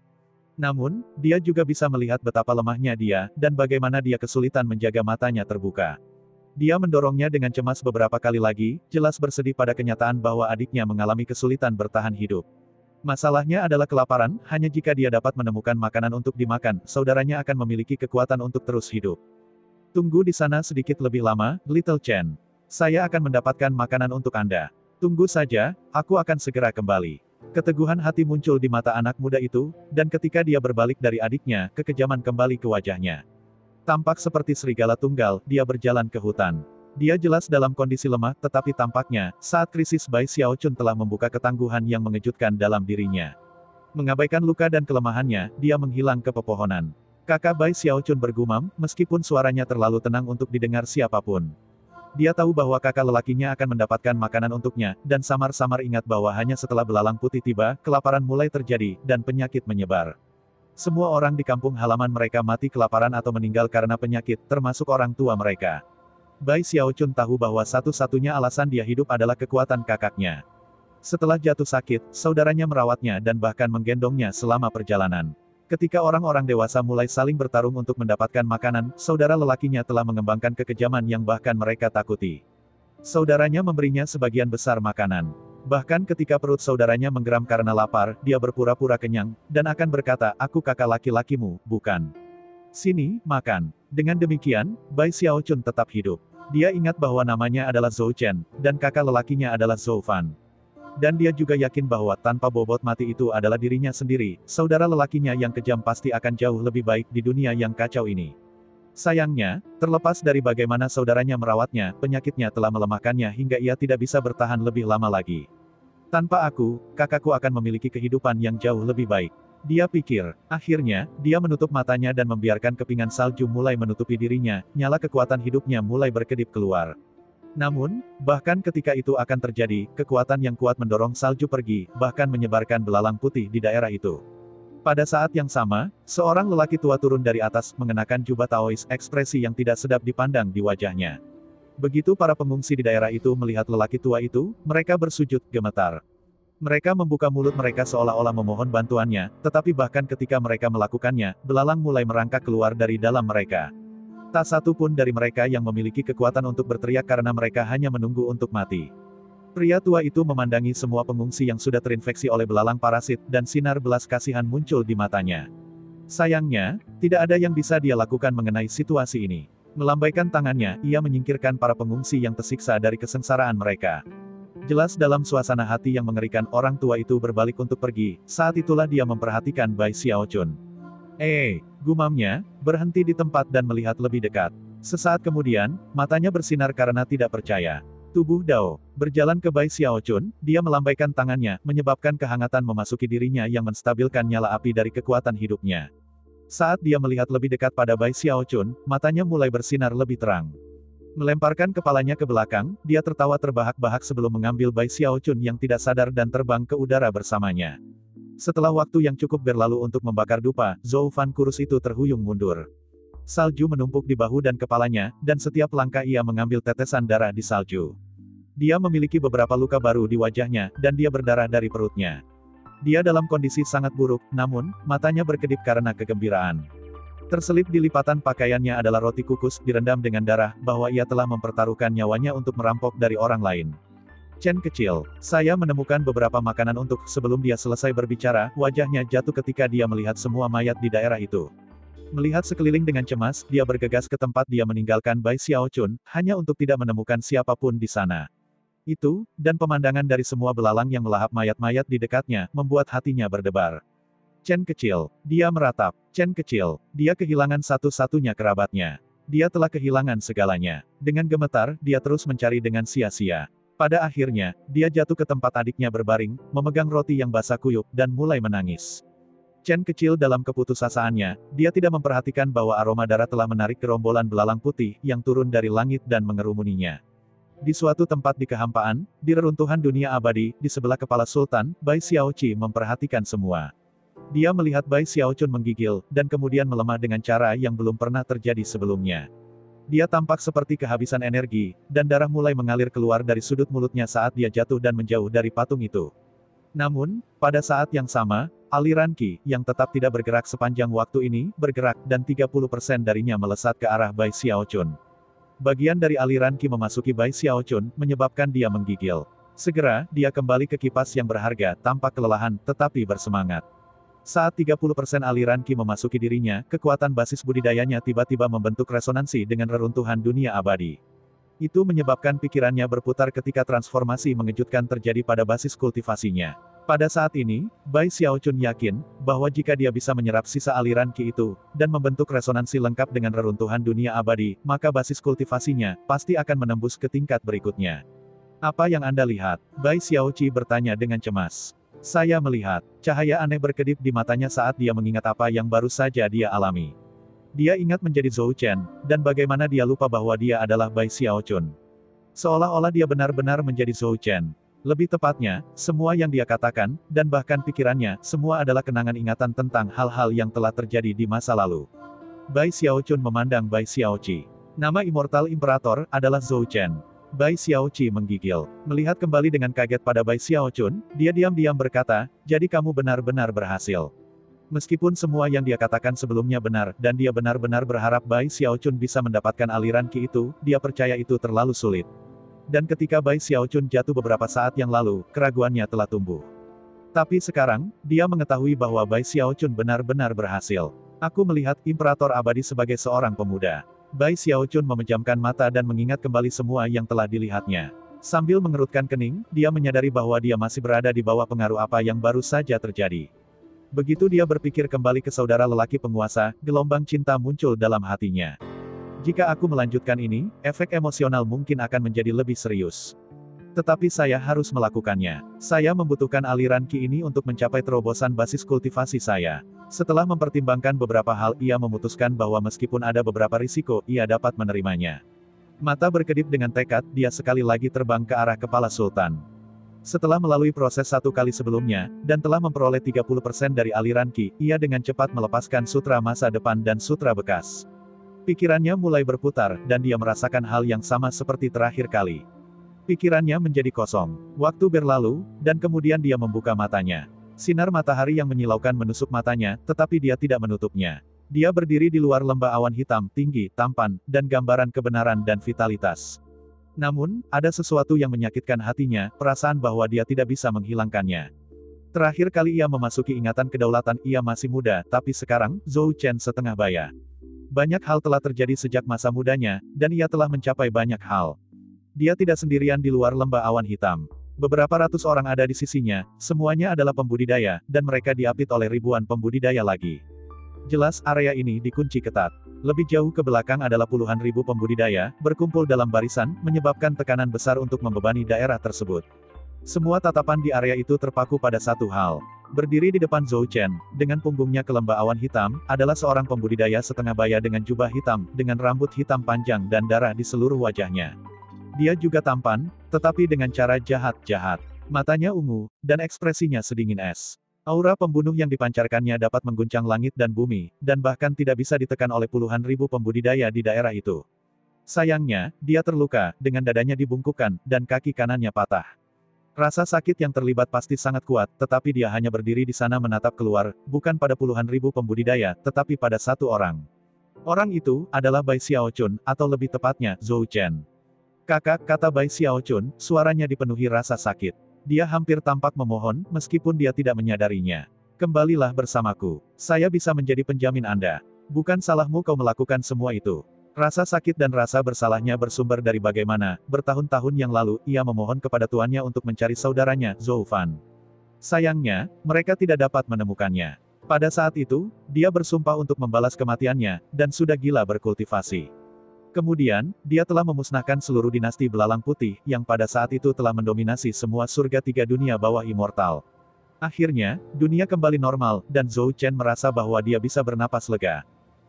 Namun, dia juga bisa melihat betapa lemahnya dia, dan bagaimana dia kesulitan menjaga matanya terbuka. Dia mendorongnya dengan cemas beberapa kali lagi, jelas bersedih pada kenyataan bahwa adiknya mengalami kesulitan bertahan hidup. Masalahnya adalah kelaparan, hanya jika dia dapat menemukan makanan untuk dimakan, saudaranya akan memiliki kekuatan untuk terus hidup. Tunggu di sana sedikit lebih lama, Little Chen. Saya akan mendapatkan makanan untuk Anda. Tunggu saja, aku akan segera kembali. Keteguhan hati muncul di mata anak muda itu, dan ketika dia berbalik dari adiknya, kekejaman kembali ke wajahnya. Tampak seperti serigala tunggal, dia berjalan ke hutan. Dia jelas dalam kondisi lemah, tetapi tampaknya, saat krisis Bai Xiaochun telah membuka ketangguhan yang mengejutkan dalam dirinya. Mengabaikan luka dan kelemahannya, dia menghilang ke pepohonan. Kakak Bai Xiaochun bergumam, meskipun suaranya terlalu tenang untuk didengar siapapun. Dia tahu bahwa kakak lelakinya akan mendapatkan makanan untuknya, dan samar-samar ingat bahwa hanya setelah belalang putih tiba, kelaparan mulai terjadi, dan penyakit menyebar. Semua orang di kampung halaman mereka mati kelaparan atau meninggal karena penyakit, termasuk orang tua mereka. Bai Xiaochun tahu bahwa satu-satunya alasan dia hidup adalah kekuatan kakaknya. Setelah jatuh sakit, saudaranya merawatnya dan bahkan menggendongnya selama perjalanan. Ketika orang-orang dewasa mulai saling bertarung untuk mendapatkan makanan, saudara lelakinya telah mengembangkan kekejaman yang bahkan mereka takuti. Saudaranya memberinya sebagian besar makanan. Bahkan ketika perut saudaranya menggeram karena lapar, dia berpura-pura kenyang, dan akan berkata, aku kakak laki-lakimu, bukan. Sini, makan. Dengan demikian, Bai Xiaochun tetap hidup. Dia ingat bahwa namanya adalah Zhou Chen, dan kakak lelakinya adalah Zhou Fan. Dan dia juga yakin bahwa tanpa bobot mati itu adalah dirinya sendiri, saudara lelakinya yang kejam pasti akan jauh lebih baik di dunia yang kacau ini. Sayangnya, terlepas dari bagaimana saudaranya merawatnya, penyakitnya telah melemahkannya hingga ia tidak bisa bertahan lebih lama lagi. Tanpa aku, kakakku akan memiliki kehidupan yang jauh lebih baik. Dia pikir. Akhirnya, dia menutup matanya dan membiarkan kepingan salju mulai menutupi dirinya, nyala kekuatan hidupnya mulai berkedip keluar. Namun, bahkan ketika itu akan terjadi, kekuatan yang kuat mendorong salju pergi, bahkan menyebarkan belalang putih di daerah itu. Pada saat yang sama, seorang lelaki tua turun dari atas, mengenakan jubah Taois, ekspresi yang tidak sedap dipandang di wajahnya. Begitu para pengungsi di daerah itu melihat lelaki tua itu, mereka bersujud, gemetar. Mereka membuka mulut mereka seolah-olah memohon bantuannya, tetapi bahkan ketika mereka melakukannya, belalang mulai merangkak keluar dari dalam mereka. Tak satu pun dari mereka yang memiliki kekuatan untuk berteriak karena mereka hanya menunggu untuk mati. Pria tua itu memandangi semua pengungsi yang sudah terinfeksi oleh belalang parasit, dan sinar belas kasihan muncul di matanya. Sayangnya, tidak ada yang bisa dia lakukan mengenai situasi ini. Melambaikan tangannya, ia menyingkirkan para pengungsi yang tersiksa dari kesengsaraan mereka. Jelas dalam suasana hati yang mengerikan orang tua itu berbalik untuk pergi, saat itulah dia memperhatikan Bai Xiaochun. Gumamnya, berhenti di tempat dan melihat lebih dekat. Sesaat kemudian, matanya bersinar karena tidak percaya. Tubuh Dao berjalan ke Bai Xiaochun, dia melambaikan tangannya, menyebabkan kehangatan memasuki dirinya yang menstabilkan nyala api dari kekuatan hidupnya. Saat dia melihat lebih dekat pada Bai Xiaochun, matanya mulai bersinar lebih terang. Melemparkan kepalanya ke belakang, dia tertawa terbahak-bahak sebelum mengambil Bai Xiaochun yang tidak sadar dan terbang ke udara bersamanya. Setelah waktu yang cukup berlalu untuk membakar dupa, Zhou Fan kurus itu terhuyung mundur. Salju menumpuk di bahu dan kepalanya, dan setiap langkah ia mengambil tetesan darah di salju. Dia memiliki beberapa luka baru di wajahnya, dan dia berdarah dari perutnya. Dia dalam kondisi sangat buruk, namun, matanya berkedip karena kegembiraan. Terselip di lipatan pakaiannya adalah roti kukus direndam dengan darah, bahwa ia telah mempertaruhkan nyawanya untuk merampok dari orang lain. Chen kecil, saya menemukan beberapa makanan untuk, sebelum dia selesai berbicara, wajahnya jatuh ketika dia melihat semua mayat di daerah itu. Melihat sekeliling dengan cemas, dia bergegas ke tempat dia meninggalkan Bai Xiaochun, hanya untuk tidak menemukan siapapun di sana. Itu, dan pemandangan dari semua belalang yang melahap mayat-mayat di dekatnya, membuat hatinya berdebar. Chen kecil, dia meratap. Chen kecil, dia kehilangan satu-satunya kerabatnya. Dia telah kehilangan segalanya. Dengan gemetar, dia terus mencari dengan sia-sia. Pada akhirnya, dia jatuh ke tempat adiknya berbaring, memegang roti yang basah kuyup, dan mulai menangis. Chen kecil dalam keputusasaannya, dia tidak memperhatikan bahwa aroma darah telah menarik gerombolan belalang putih, yang turun dari langit dan mengerumuninya. Di suatu tempat di kehampaan, di reruntuhan dunia abadi, di sebelah kepala Sultan, Bai Xiaoqi memperhatikan semua. Dia melihat Bai Xiaochun menggigil, dan kemudian melemah dengan cara yang belum pernah terjadi sebelumnya. Dia tampak seperti kehabisan energi, dan darah mulai mengalir keluar dari sudut mulutnya saat dia jatuh dan menjauh dari patung itu. Namun, pada saat yang sama, aliran Qi, yang tetap tidak bergerak sepanjang waktu ini, bergerak, dan 30% darinya melesat ke arah Bai Xiaochun. Bagian dari aliran Qi memasuki Bai Xiaochun, menyebabkan dia menggigil. Segera, dia kembali ke kipas yang berharga, tampak kelelahan, tetapi bersemangat. Saat 30% aliran Qi memasuki dirinya, kekuatan basis budidayanya tiba-tiba membentuk resonansi dengan reruntuhan dunia abadi. Itu menyebabkan pikirannya berputar ketika transformasi mengejutkan terjadi pada basis kultivasinya. Pada saat ini, Bai Xiaochun yakin, bahwa jika dia bisa menyerap sisa aliran Qi itu, dan membentuk resonansi lengkap dengan reruntuhan dunia abadi, maka basis kultivasinya, pasti akan menembus ke tingkat berikutnya. Apa yang Anda lihat? Bai Xiaoqi bertanya dengan cemas. Saya melihat, cahaya aneh berkedip di matanya saat dia mengingat apa yang baru saja dia alami. Dia ingat menjadi Zhou Chen, dan bagaimana dia lupa bahwa dia adalah Bai Xiaochun. Seolah-olah dia benar-benar menjadi Zhou Chen. Lebih tepatnya, semua yang dia katakan, dan bahkan pikirannya, semua adalah kenangan ingatan tentang hal-hal yang telah terjadi di masa lalu. Bai Xiaochun memandang Bai Xiaoqi. Nama Immortal Imperator adalah Zhou Chen. Bai Xiaoqi menggigil. Melihat kembali dengan kaget pada Bai Xiaochun, dia diam-diam berkata, jadi kamu benar-benar berhasil. Meskipun semua yang dia katakan sebelumnya benar, dan dia benar-benar berharap Bai Xiaochun bisa mendapatkan aliran Qi itu, dia percaya itu terlalu sulit. Dan ketika Bai Xiaochun jatuh beberapa saat yang lalu, keraguannya telah tumbuh. Tapi sekarang, dia mengetahui bahwa Bai Xiaochun benar-benar berhasil. Aku melihat Imperator Abadi sebagai seorang pemuda. Bai Xiaochun memejamkan mata dan mengingat kembali semua yang telah dilihatnya. Sambil mengerutkan kening, dia menyadari bahwa dia masih berada di bawah pengaruh apa yang baru saja terjadi. Begitu dia berpikir kembali ke saudara lelaki penguasa, gelombang cinta muncul dalam hatinya. Jika aku melanjutkan ini, efek emosional mungkin akan menjadi lebih serius. Tetapi saya harus melakukannya. Saya membutuhkan aliran Qi ini untuk mencapai terobosan basis kultivasi saya. Setelah mempertimbangkan beberapa hal, ia memutuskan bahwa meskipun ada beberapa risiko, ia dapat menerimanya. Mata berkedip dengan tekad, dia sekali lagi terbang ke arah kepala Sultan. Setelah melalui proses satu kali sebelumnya, dan telah memperoleh 30% dari aliran Qi, ia dengan cepat melepaskan sutra masa depan dan sutra bekas. Pikirannya mulai berputar, dan dia merasakan hal yang sama seperti terakhir kali. Pikirannya menjadi kosong. Waktu berlalu, dan kemudian dia membuka matanya. Sinar matahari yang menyilaukan menusuk matanya, tetapi dia tidak menutupnya. Dia berdiri di luar lembah awan hitam, tinggi, tampan, dan gambaran kebenaran dan vitalitas. Namun, ada sesuatu yang menyakitkan hatinya, perasaan bahwa dia tidak bisa menghilangkannya. Terakhir kali ia memasuki ingatan kedaulatan, ia masih muda, tapi sekarang, Zhou Chen setengah baya. Banyak hal telah terjadi sejak masa mudanya, dan ia telah mencapai banyak hal. Dia tidak sendirian di luar lembah awan hitam. Beberapa ratus orang ada di sisinya, semuanya adalah pembudidaya, dan mereka diapit oleh ribuan pembudidaya lagi. Jelas, area ini dikunci ketat. Lebih jauh ke belakang adalah puluhan ribu pembudidaya, berkumpul dalam barisan, menyebabkan tekanan besar untuk membebani daerah tersebut. Semua tatapan di area itu terpaku pada satu hal. Berdiri di depan Zhou Chen, dengan punggungnya kelembah awan hitam, adalah seorang pembudidaya setengah baya dengan jubah hitam, dengan rambut hitam panjang dan darah di seluruh wajahnya. Dia juga tampan, tetapi dengan cara jahat-jahat. Matanya ungu, dan ekspresinya sedingin es. Aura pembunuh yang dipancarkannya dapat mengguncang langit dan bumi, dan bahkan tidak bisa ditekan oleh puluhan ribu pembudidaya di daerah itu. Sayangnya, dia terluka, dengan dadanya dibungkukkan, dan kaki kanannya patah. Rasa sakit yang terlibat pasti sangat kuat, tetapi dia hanya berdiri di sana menatap keluar, bukan pada puluhan ribu pembudidaya, tetapi pada satu orang. Orang itu, adalah Bai Xiaochun, atau lebih tepatnya, Zhou Chen. Kakak, kata Bai Xiaochun, suaranya dipenuhi rasa sakit. Dia hampir tampak memohon, meskipun dia tidak menyadarinya. Kembalilah bersamaku. Saya bisa menjadi penjamin Anda. Bukan salahmu kau melakukan semua itu. Rasa sakit dan rasa bersalahnya bersumber dari bagaimana, bertahun-tahun yang lalu, ia memohon kepada tuannya untuk mencari saudaranya, Zhou Fan. Sayangnya, mereka tidak dapat menemukannya. Pada saat itu, dia bersumpah untuk membalas kematiannya, dan sudah gila berkultivasi. Kemudian, dia telah memusnahkan seluruh dinasti belalang putih, yang pada saat itu telah mendominasi semua surga tiga dunia bawah immortal. Akhirnya, dunia kembali normal, dan Zhou Chen merasa bahwa dia bisa bernapas lega.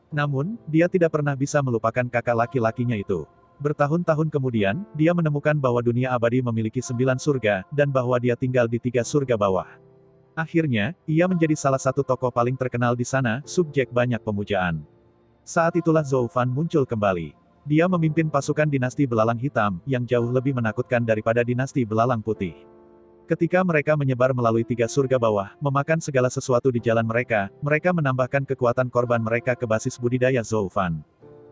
Namun, dia tidak pernah bisa melupakan kakak laki-lakinya itu. Bertahun-tahun kemudian, dia menemukan bahwa dunia abadi memiliki 9 surga, dan bahwa dia tinggal di 3 surga bawah. Akhirnya, ia menjadi salah satu tokoh paling terkenal di sana, subjek banyak pemujaan. Saat itulah Zhou Fan muncul kembali. Dia memimpin pasukan dinasti belalang hitam, yang jauh lebih menakutkan daripada dinasti belalang putih. Ketika mereka menyebar melalui 3 surga bawah, memakan segala sesuatu di jalan mereka menambahkan kekuatan korban mereka ke basis budidaya Zhou Fan.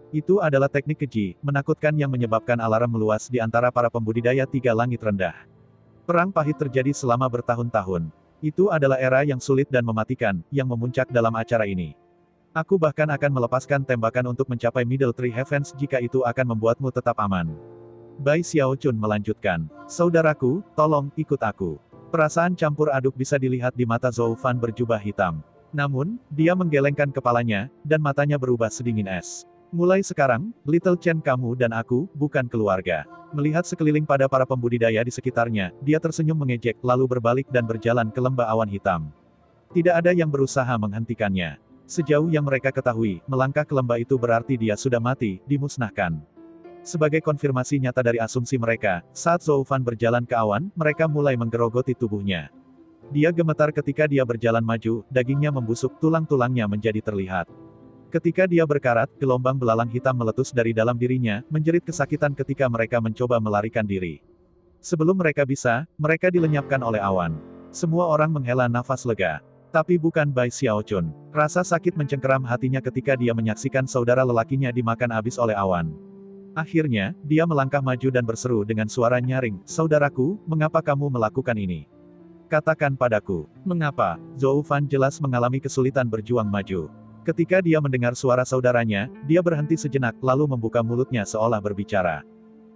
Itu adalah teknik keji, menakutkan yang menyebabkan alarm meluas di antara para pembudidaya 3 langit rendah. Perang pahit terjadi selama bertahun-tahun. Itu adalah era yang sulit dan mematikan, yang memuncak dalam acara ini. Aku bahkan akan melepaskan tembakan untuk mencapai Middle Tree Heavens jika itu akan membuatmu tetap aman. Bai Xiaochun melanjutkan. Saudaraku, tolong, ikut aku. Perasaan campur aduk bisa dilihat di mata Zhou Fan berjubah hitam. Namun, dia menggelengkan kepalanya, dan matanya berubah sedingin es. Mulai sekarang, Little Chen kamu dan aku, bukan keluarga. Melihat sekeliling pada para pembudidaya di sekitarnya, dia tersenyum mengejek, lalu berbalik dan berjalan ke lembah awan hitam. Tidak ada yang berusaha menghentikannya. Sejauh yang mereka ketahui, melangkah ke lembah itu berarti dia sudah mati, dimusnahkan. Sebagai konfirmasi nyata dari asumsi mereka, saat Zhou Fan berjalan ke awan, mereka mulai menggerogoti tubuhnya. Dia gemetar ketika dia berjalan maju, dagingnya membusuk, tulang-tulangnya menjadi terlihat. Ketika dia berkarat, gelombang belalang hitam meletus dari dalam dirinya, menjerit kesakitan ketika mereka mencoba melarikan diri. Sebelum mereka bisa, mereka dilenyapkan oleh awan. Semua orang menghela nafas lega. Tapi bukan Bai Xiaochun. Rasa sakit mencengkeram hatinya ketika dia menyaksikan saudara lelakinya dimakan habis oleh awan. Akhirnya, dia melangkah maju dan berseru dengan suara nyaring, "Saudaraku, mengapa kamu melakukan ini? Katakan padaku, mengapa?" Zhou Fan jelas mengalami kesulitan berjuang maju. Ketika dia mendengar suara saudaranya, dia berhenti sejenak, lalu membuka mulutnya seolah berbicara.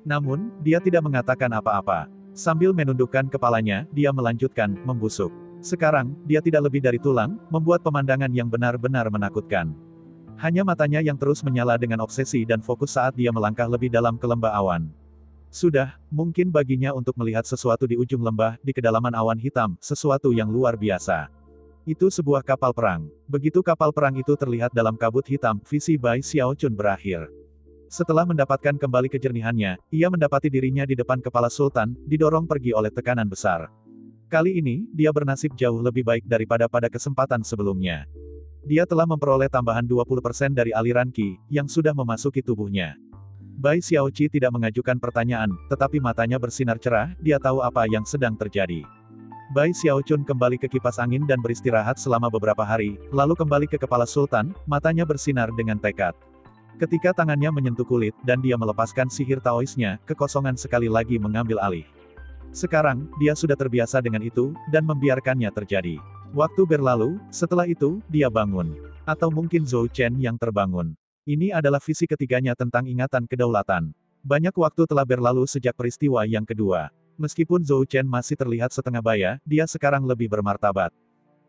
Namun, dia tidak mengatakan apa-apa. Sambil menundukkan kepalanya, dia melanjutkan, membusuk. Sekarang, dia tidak lebih dari tulang, membuat pemandangan yang benar-benar menakutkan. Hanya matanya yang terus menyala dengan obsesi dan fokus saat dia melangkah lebih dalam ke lembah awan. Sudah, mungkin baginya untuk melihat sesuatu di ujung lembah, di kedalaman awan hitam, sesuatu yang luar biasa. Itu sebuah kapal perang. Begitu kapal perang itu terlihat dalam kabut hitam, visi Bai Xiaochun berakhir. Setelah mendapatkan kembali kejernihannya, ia mendapati dirinya di depan kepala Sultan, didorong pergi oleh tekanan besar. Kali ini, dia bernasib jauh lebih baik daripada pada kesempatan sebelumnya. Dia telah memperoleh tambahan 20% dari aliran Qi, yang sudah memasuki tubuhnya. Bai Xiaoqi tidak mengajukan pertanyaan, tetapi matanya bersinar cerah, dia tahu apa yang sedang terjadi. Bai Xiaochun kembali ke kipas angin dan beristirahat selama beberapa hari, lalu kembali ke kepala Sultan, matanya bersinar dengan tekad. Ketika tangannya menyentuh kulit, dan dia melepaskan sihir Taoisnya, kekosongan sekali lagi mengambil alih. Sekarang, dia sudah terbiasa dengan itu, dan membiarkannya terjadi. Waktu berlalu, setelah itu, dia bangun. Atau mungkin Zhou Chen yang terbangun. Ini adalah visi ketiganya tentang ingatan kedaulatan. Banyak waktu telah berlalu sejak peristiwa yang kedua. Meskipun Zhou Chen masih terlihat setengah baya, dia sekarang lebih bermartabat.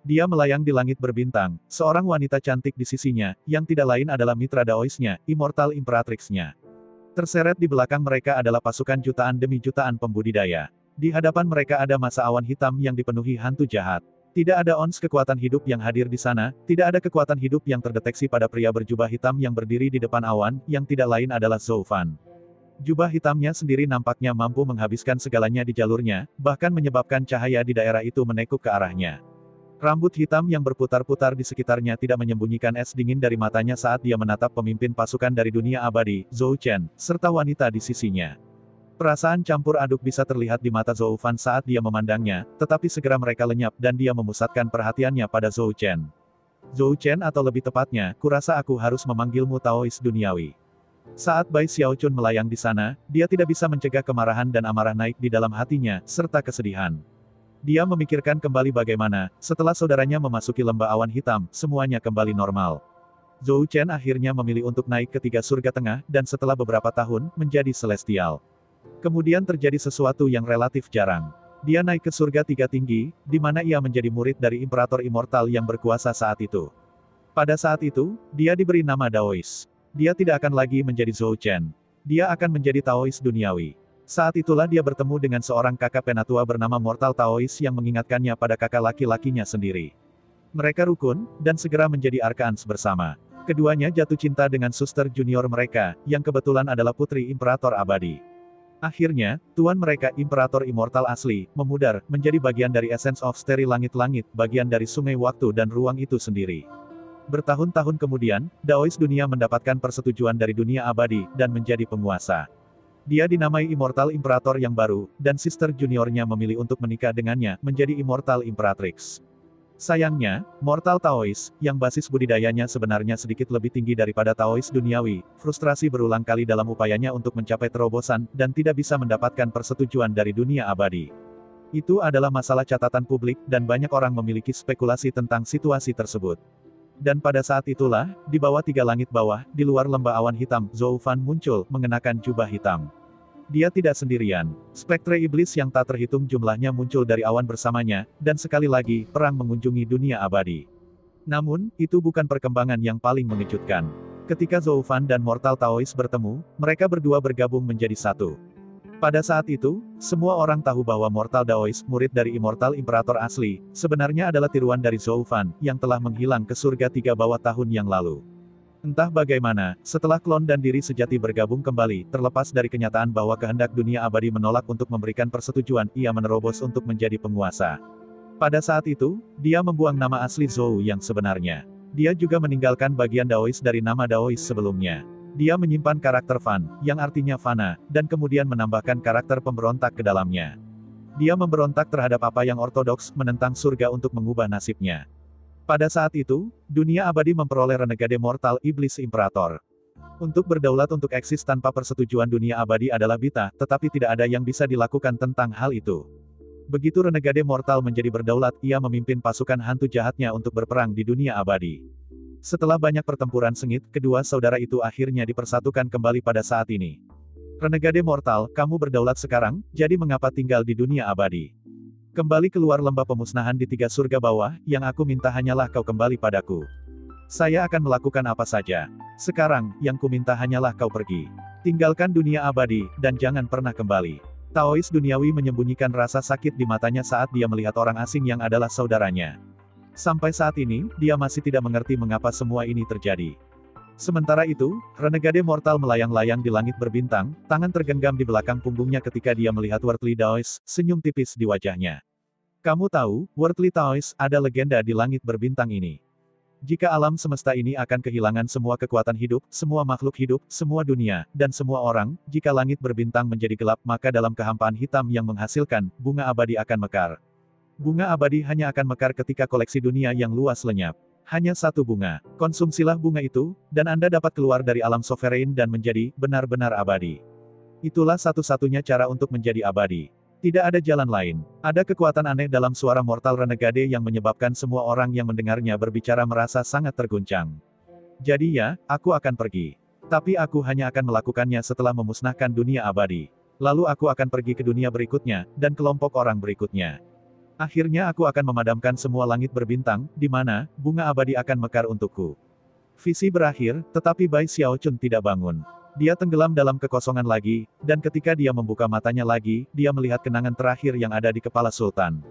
Dia melayang di langit berbintang, seorang wanita cantik di sisinya, yang tidak lain adalah mitra Daoisnya, Immortal Imperatrix-nya. Terseret di belakang mereka adalah pasukan jutaan demi jutaan pembudidaya. Di hadapan mereka ada masa awan hitam yang dipenuhi hantu jahat. Tidak ada ons kekuatan hidup yang hadir di sana, tidak ada kekuatan hidup yang terdeteksi pada pria berjubah hitam yang berdiri di depan awan, yang tidak lain adalah Zhou Fan. Jubah hitamnya sendiri nampaknya mampu menghabiskan segalanya di jalurnya, bahkan menyebabkan cahaya di daerah itu menekuk ke arahnya. Rambut hitam yang berputar-putar di sekitarnya tidak menyembunyikan es dingin dari matanya saat dia menatap pemimpin pasukan dari dunia abadi, Zhou Chen, serta wanita di sisinya. Perasaan campur aduk bisa terlihat di mata Zhou Fan saat dia memandangnya, tetapi segera mereka lenyap dan dia memusatkan perhatiannya pada Zhou Chen. Zhou Chen atau lebih tepatnya, kurasa aku harus memanggilmu Taois duniawi. Saat Bai Xiaochun melayang di sana, dia tidak bisa mencegah kemarahan dan amarah naik di dalam hatinya, serta kesedihan. Dia memikirkan kembali bagaimana, setelah saudaranya memasuki lembah awan hitam, semuanya kembali normal. Zhou Chen akhirnya memilih untuk naik ke tiga surga tengah, dan setelah beberapa tahun, menjadi celestial. Kemudian terjadi sesuatu yang relatif jarang. Dia naik ke surga tiga tinggi, di mana ia menjadi murid dari Imperator Immortal yang berkuasa saat itu. Pada saat itu, dia diberi nama Daois. Dia tidak akan lagi menjadi Zhou Chen. Dia akan menjadi Taois duniawi. Saat itulah dia bertemu dengan seorang kakak penatua bernama Mortal Taois yang mengingatkannya pada kakak laki-lakinya sendiri. Mereka rukun, dan segera menjadi Arkaans bersama. Keduanya jatuh cinta dengan suster junior mereka, yang kebetulan adalah putri Imperator Abadi. Akhirnya, tuan mereka, Imperator Immortal asli, memudar, menjadi bagian dari Essence of Starry Langit-Langit, bagian dari sungai waktu dan ruang itu sendiri. Bertahun-tahun kemudian, Daois dunia mendapatkan persetujuan dari dunia abadi, dan menjadi penguasa. Dia dinamai Immortal Imperator yang baru, dan sister juniornya memilih untuk menikah dengannya, menjadi Immortal Imperatrix. Sayangnya, Mortal Taois, yang basis budidayanya sebenarnya sedikit lebih tinggi daripada Taois duniawi, frustrasi berulang kali dalam upayanya untuk mencapai terobosan, dan tidak bisa mendapatkan persetujuan dari dunia abadi. Itu adalah masalah catatan publik, dan banyak orang memiliki spekulasi tentang situasi tersebut. Dan pada saat itulah, di bawah tiga langit bawah, di luar lembah awan hitam, Zhou Fan muncul, mengenakan jubah hitam. Dia tidak sendirian. Spektre iblis yang tak terhitung jumlahnya muncul dari awan bersamanya, dan sekali lagi, perang mengunjungi dunia abadi. Namun, itu bukan perkembangan yang paling mengejutkan. Ketika Zhou Fan dan Mortal Taois bertemu, mereka berdua bergabung menjadi satu. Pada saat itu, semua orang tahu bahwa Mortal Daois, murid dari Immortal Imperator asli, sebenarnya adalah tiruan dari Zhou Fan, yang telah menghilang ke surga 3 bawah tahun yang lalu. Entah bagaimana, setelah klon dan diri sejati bergabung kembali, terlepas dari kenyataan bahwa kehendak dunia abadi menolak untuk memberikan persetujuan, ia menerobos untuk menjadi penguasa. Pada saat itu, dia membuang nama asli Zhou yang sebenarnya. Dia juga meninggalkan bagian Daois dari nama Daois sebelumnya. Dia menyimpan karakter Fan, yang artinya fana, dan kemudian menambahkan karakter pemberontak ke dalamnya. Dia memberontak terhadap apa yang ortodoks, menentang surga untuk mengubah nasibnya. Pada saat itu, dunia abadi memperoleh renegade mortal iblis imperator. Untuk berdaulat untuk eksis tanpa persetujuan dunia abadi adalah bita, tetapi tidak ada yang bisa dilakukan tentang hal itu. Begitu renegade mortal menjadi berdaulat, ia memimpin pasukan hantu jahatnya untuk berperang di dunia abadi. Setelah banyak pertempuran sengit, kedua saudara itu akhirnya dipersatukan kembali pada saat ini. Renegade mortal, kamu berdaulat sekarang, jadi mengapa tinggal di dunia abadi? Kembali keluar lembah pemusnahan di 3 surga bawah, yang aku minta hanyalah kau kembali padaku. Saya akan melakukan apa saja. Sekarang, yang ku minta hanyalah kau pergi. Tinggalkan dunia abadi, dan jangan pernah kembali. Taois duniawi menyembunyikan rasa sakit di matanya saat dia melihat orang asing yang adalah saudaranya. Sampai saat ini, dia masih tidak mengerti mengapa semua ini terjadi. Sementara itu, renegade mortal melayang-layang di langit berbintang, tangan tergenggam di belakang punggungnya ketika dia melihat Worldly Daois, senyum tipis di wajahnya. Kamu tahu, Worldly Daois, ada legenda di langit berbintang ini. Jika alam semesta ini akan kehilangan semua kekuatan hidup, semua makhluk hidup, semua dunia, dan semua orang, jika langit berbintang menjadi gelap, maka dalam kehampaan hitam yang menghasilkan, bunga abadi akan mekar. Bunga abadi hanya akan mekar ketika koleksi dunia yang luas lenyap. Hanya satu bunga. Konsumsilah bunga itu, dan Anda dapat keluar dari alam sovereign dan menjadi benar-benar abadi. Itulah satu-satunya cara untuk menjadi abadi. Tidak ada jalan lain. Ada kekuatan aneh dalam suara mortal renegade yang menyebabkan semua orang yang mendengarnya berbicara merasa sangat terguncang. Jadi ya, aku akan pergi. Tapi aku hanya akan melakukannya setelah memusnahkan dunia abadi. Lalu aku akan pergi ke dunia berikutnya, dan kelompok orang berikutnya. Akhirnya aku akan memadamkan semua langit berbintang, di mana bunga abadi akan mekar untukku. Visi berakhir, tetapi Bai Xiaochun tidak bangun. Dia tenggelam dalam kekosongan lagi, dan ketika dia membuka matanya lagi, dia melihat kenangan terakhir yang ada di kepala Sultan.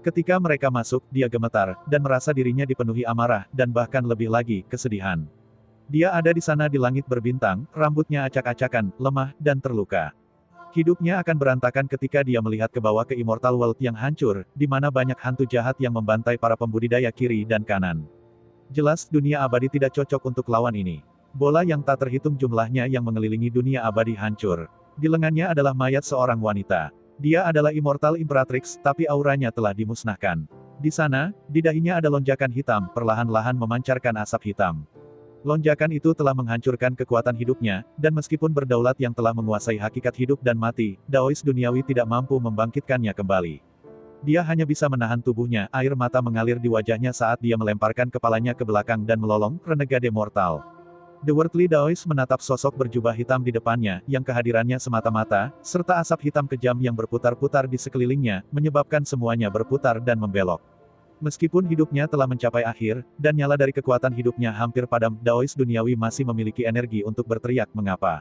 Ketika mereka masuk, dia gemetar, dan merasa dirinya dipenuhi amarah, dan bahkan lebih lagi, kesedihan. Dia ada di sana di langit berbintang, rambutnya acak-acakan, lemah, dan terluka. Hidupnya akan berantakan ketika dia melihat ke bawah ke Immortal World yang hancur, di mana banyak hantu jahat yang membantai para pembudidaya kiri dan kanan. Jelas dunia abadi tidak cocok untuk lawan ini. Bola yang tak terhitung jumlahnya yang mengelilingi dunia abadi hancur. Di lengannya adalah mayat seorang wanita. Dia adalah Immortal Imperatrix, tapi auranya telah dimusnahkan. Di sana, di dahinya ada lonjakan hitam, perlahan-lahan memancarkan asap hitam. Lonjakan itu telah menghancurkan kekuatan hidupnya, dan meskipun berdaulat yang telah menguasai hakikat hidup dan mati, Daois duniawi tidak mampu membangkitkannya kembali. Dia hanya bisa menahan tubuhnya, air mata mengalir di wajahnya saat dia melemparkan kepalanya ke belakang dan melolong, renegade mortal. The Worldly Daois menatap sosok berjubah hitam di depannya, yang kehadirannya semata-mata, serta asap hitam kejam yang berputar-putar di sekelilingnya, menyebabkan semuanya berputar dan membelok. Meskipun hidupnya telah mencapai akhir, dan nyala dari kekuatan hidupnya hampir padam, Daois duniawi masih memiliki energi untuk berteriak mengapa.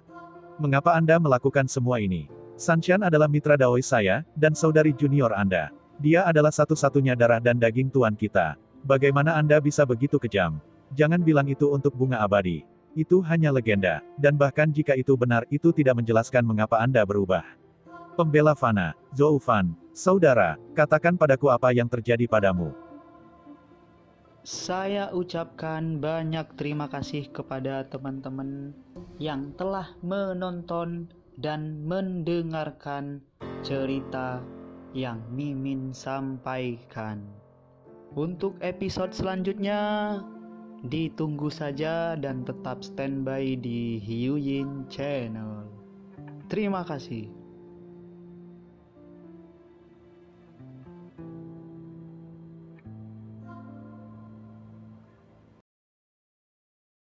Mengapa Anda melakukan semua ini? Sanshan adalah mitra Daois saya, dan saudari junior Anda. Dia adalah satu-satunya darah dan daging tuan kita. Bagaimana Anda bisa begitu kejam? Jangan bilang itu untuk bunga abadi. Itu hanya legenda, dan bahkan jika itu benar, itu tidak menjelaskan mengapa Anda berubah. Pembela Fana, Zhou Fan, saudara, katakan padaku apa yang terjadi padamu. Saya ucapkan banyak terima kasih kepada teman-teman yang telah menonton dan mendengarkan cerita yang Mimin sampaikan. Untuk episode selanjutnya, ditunggu saja dan tetap standby di Hiu Yin Channel. Terima kasih.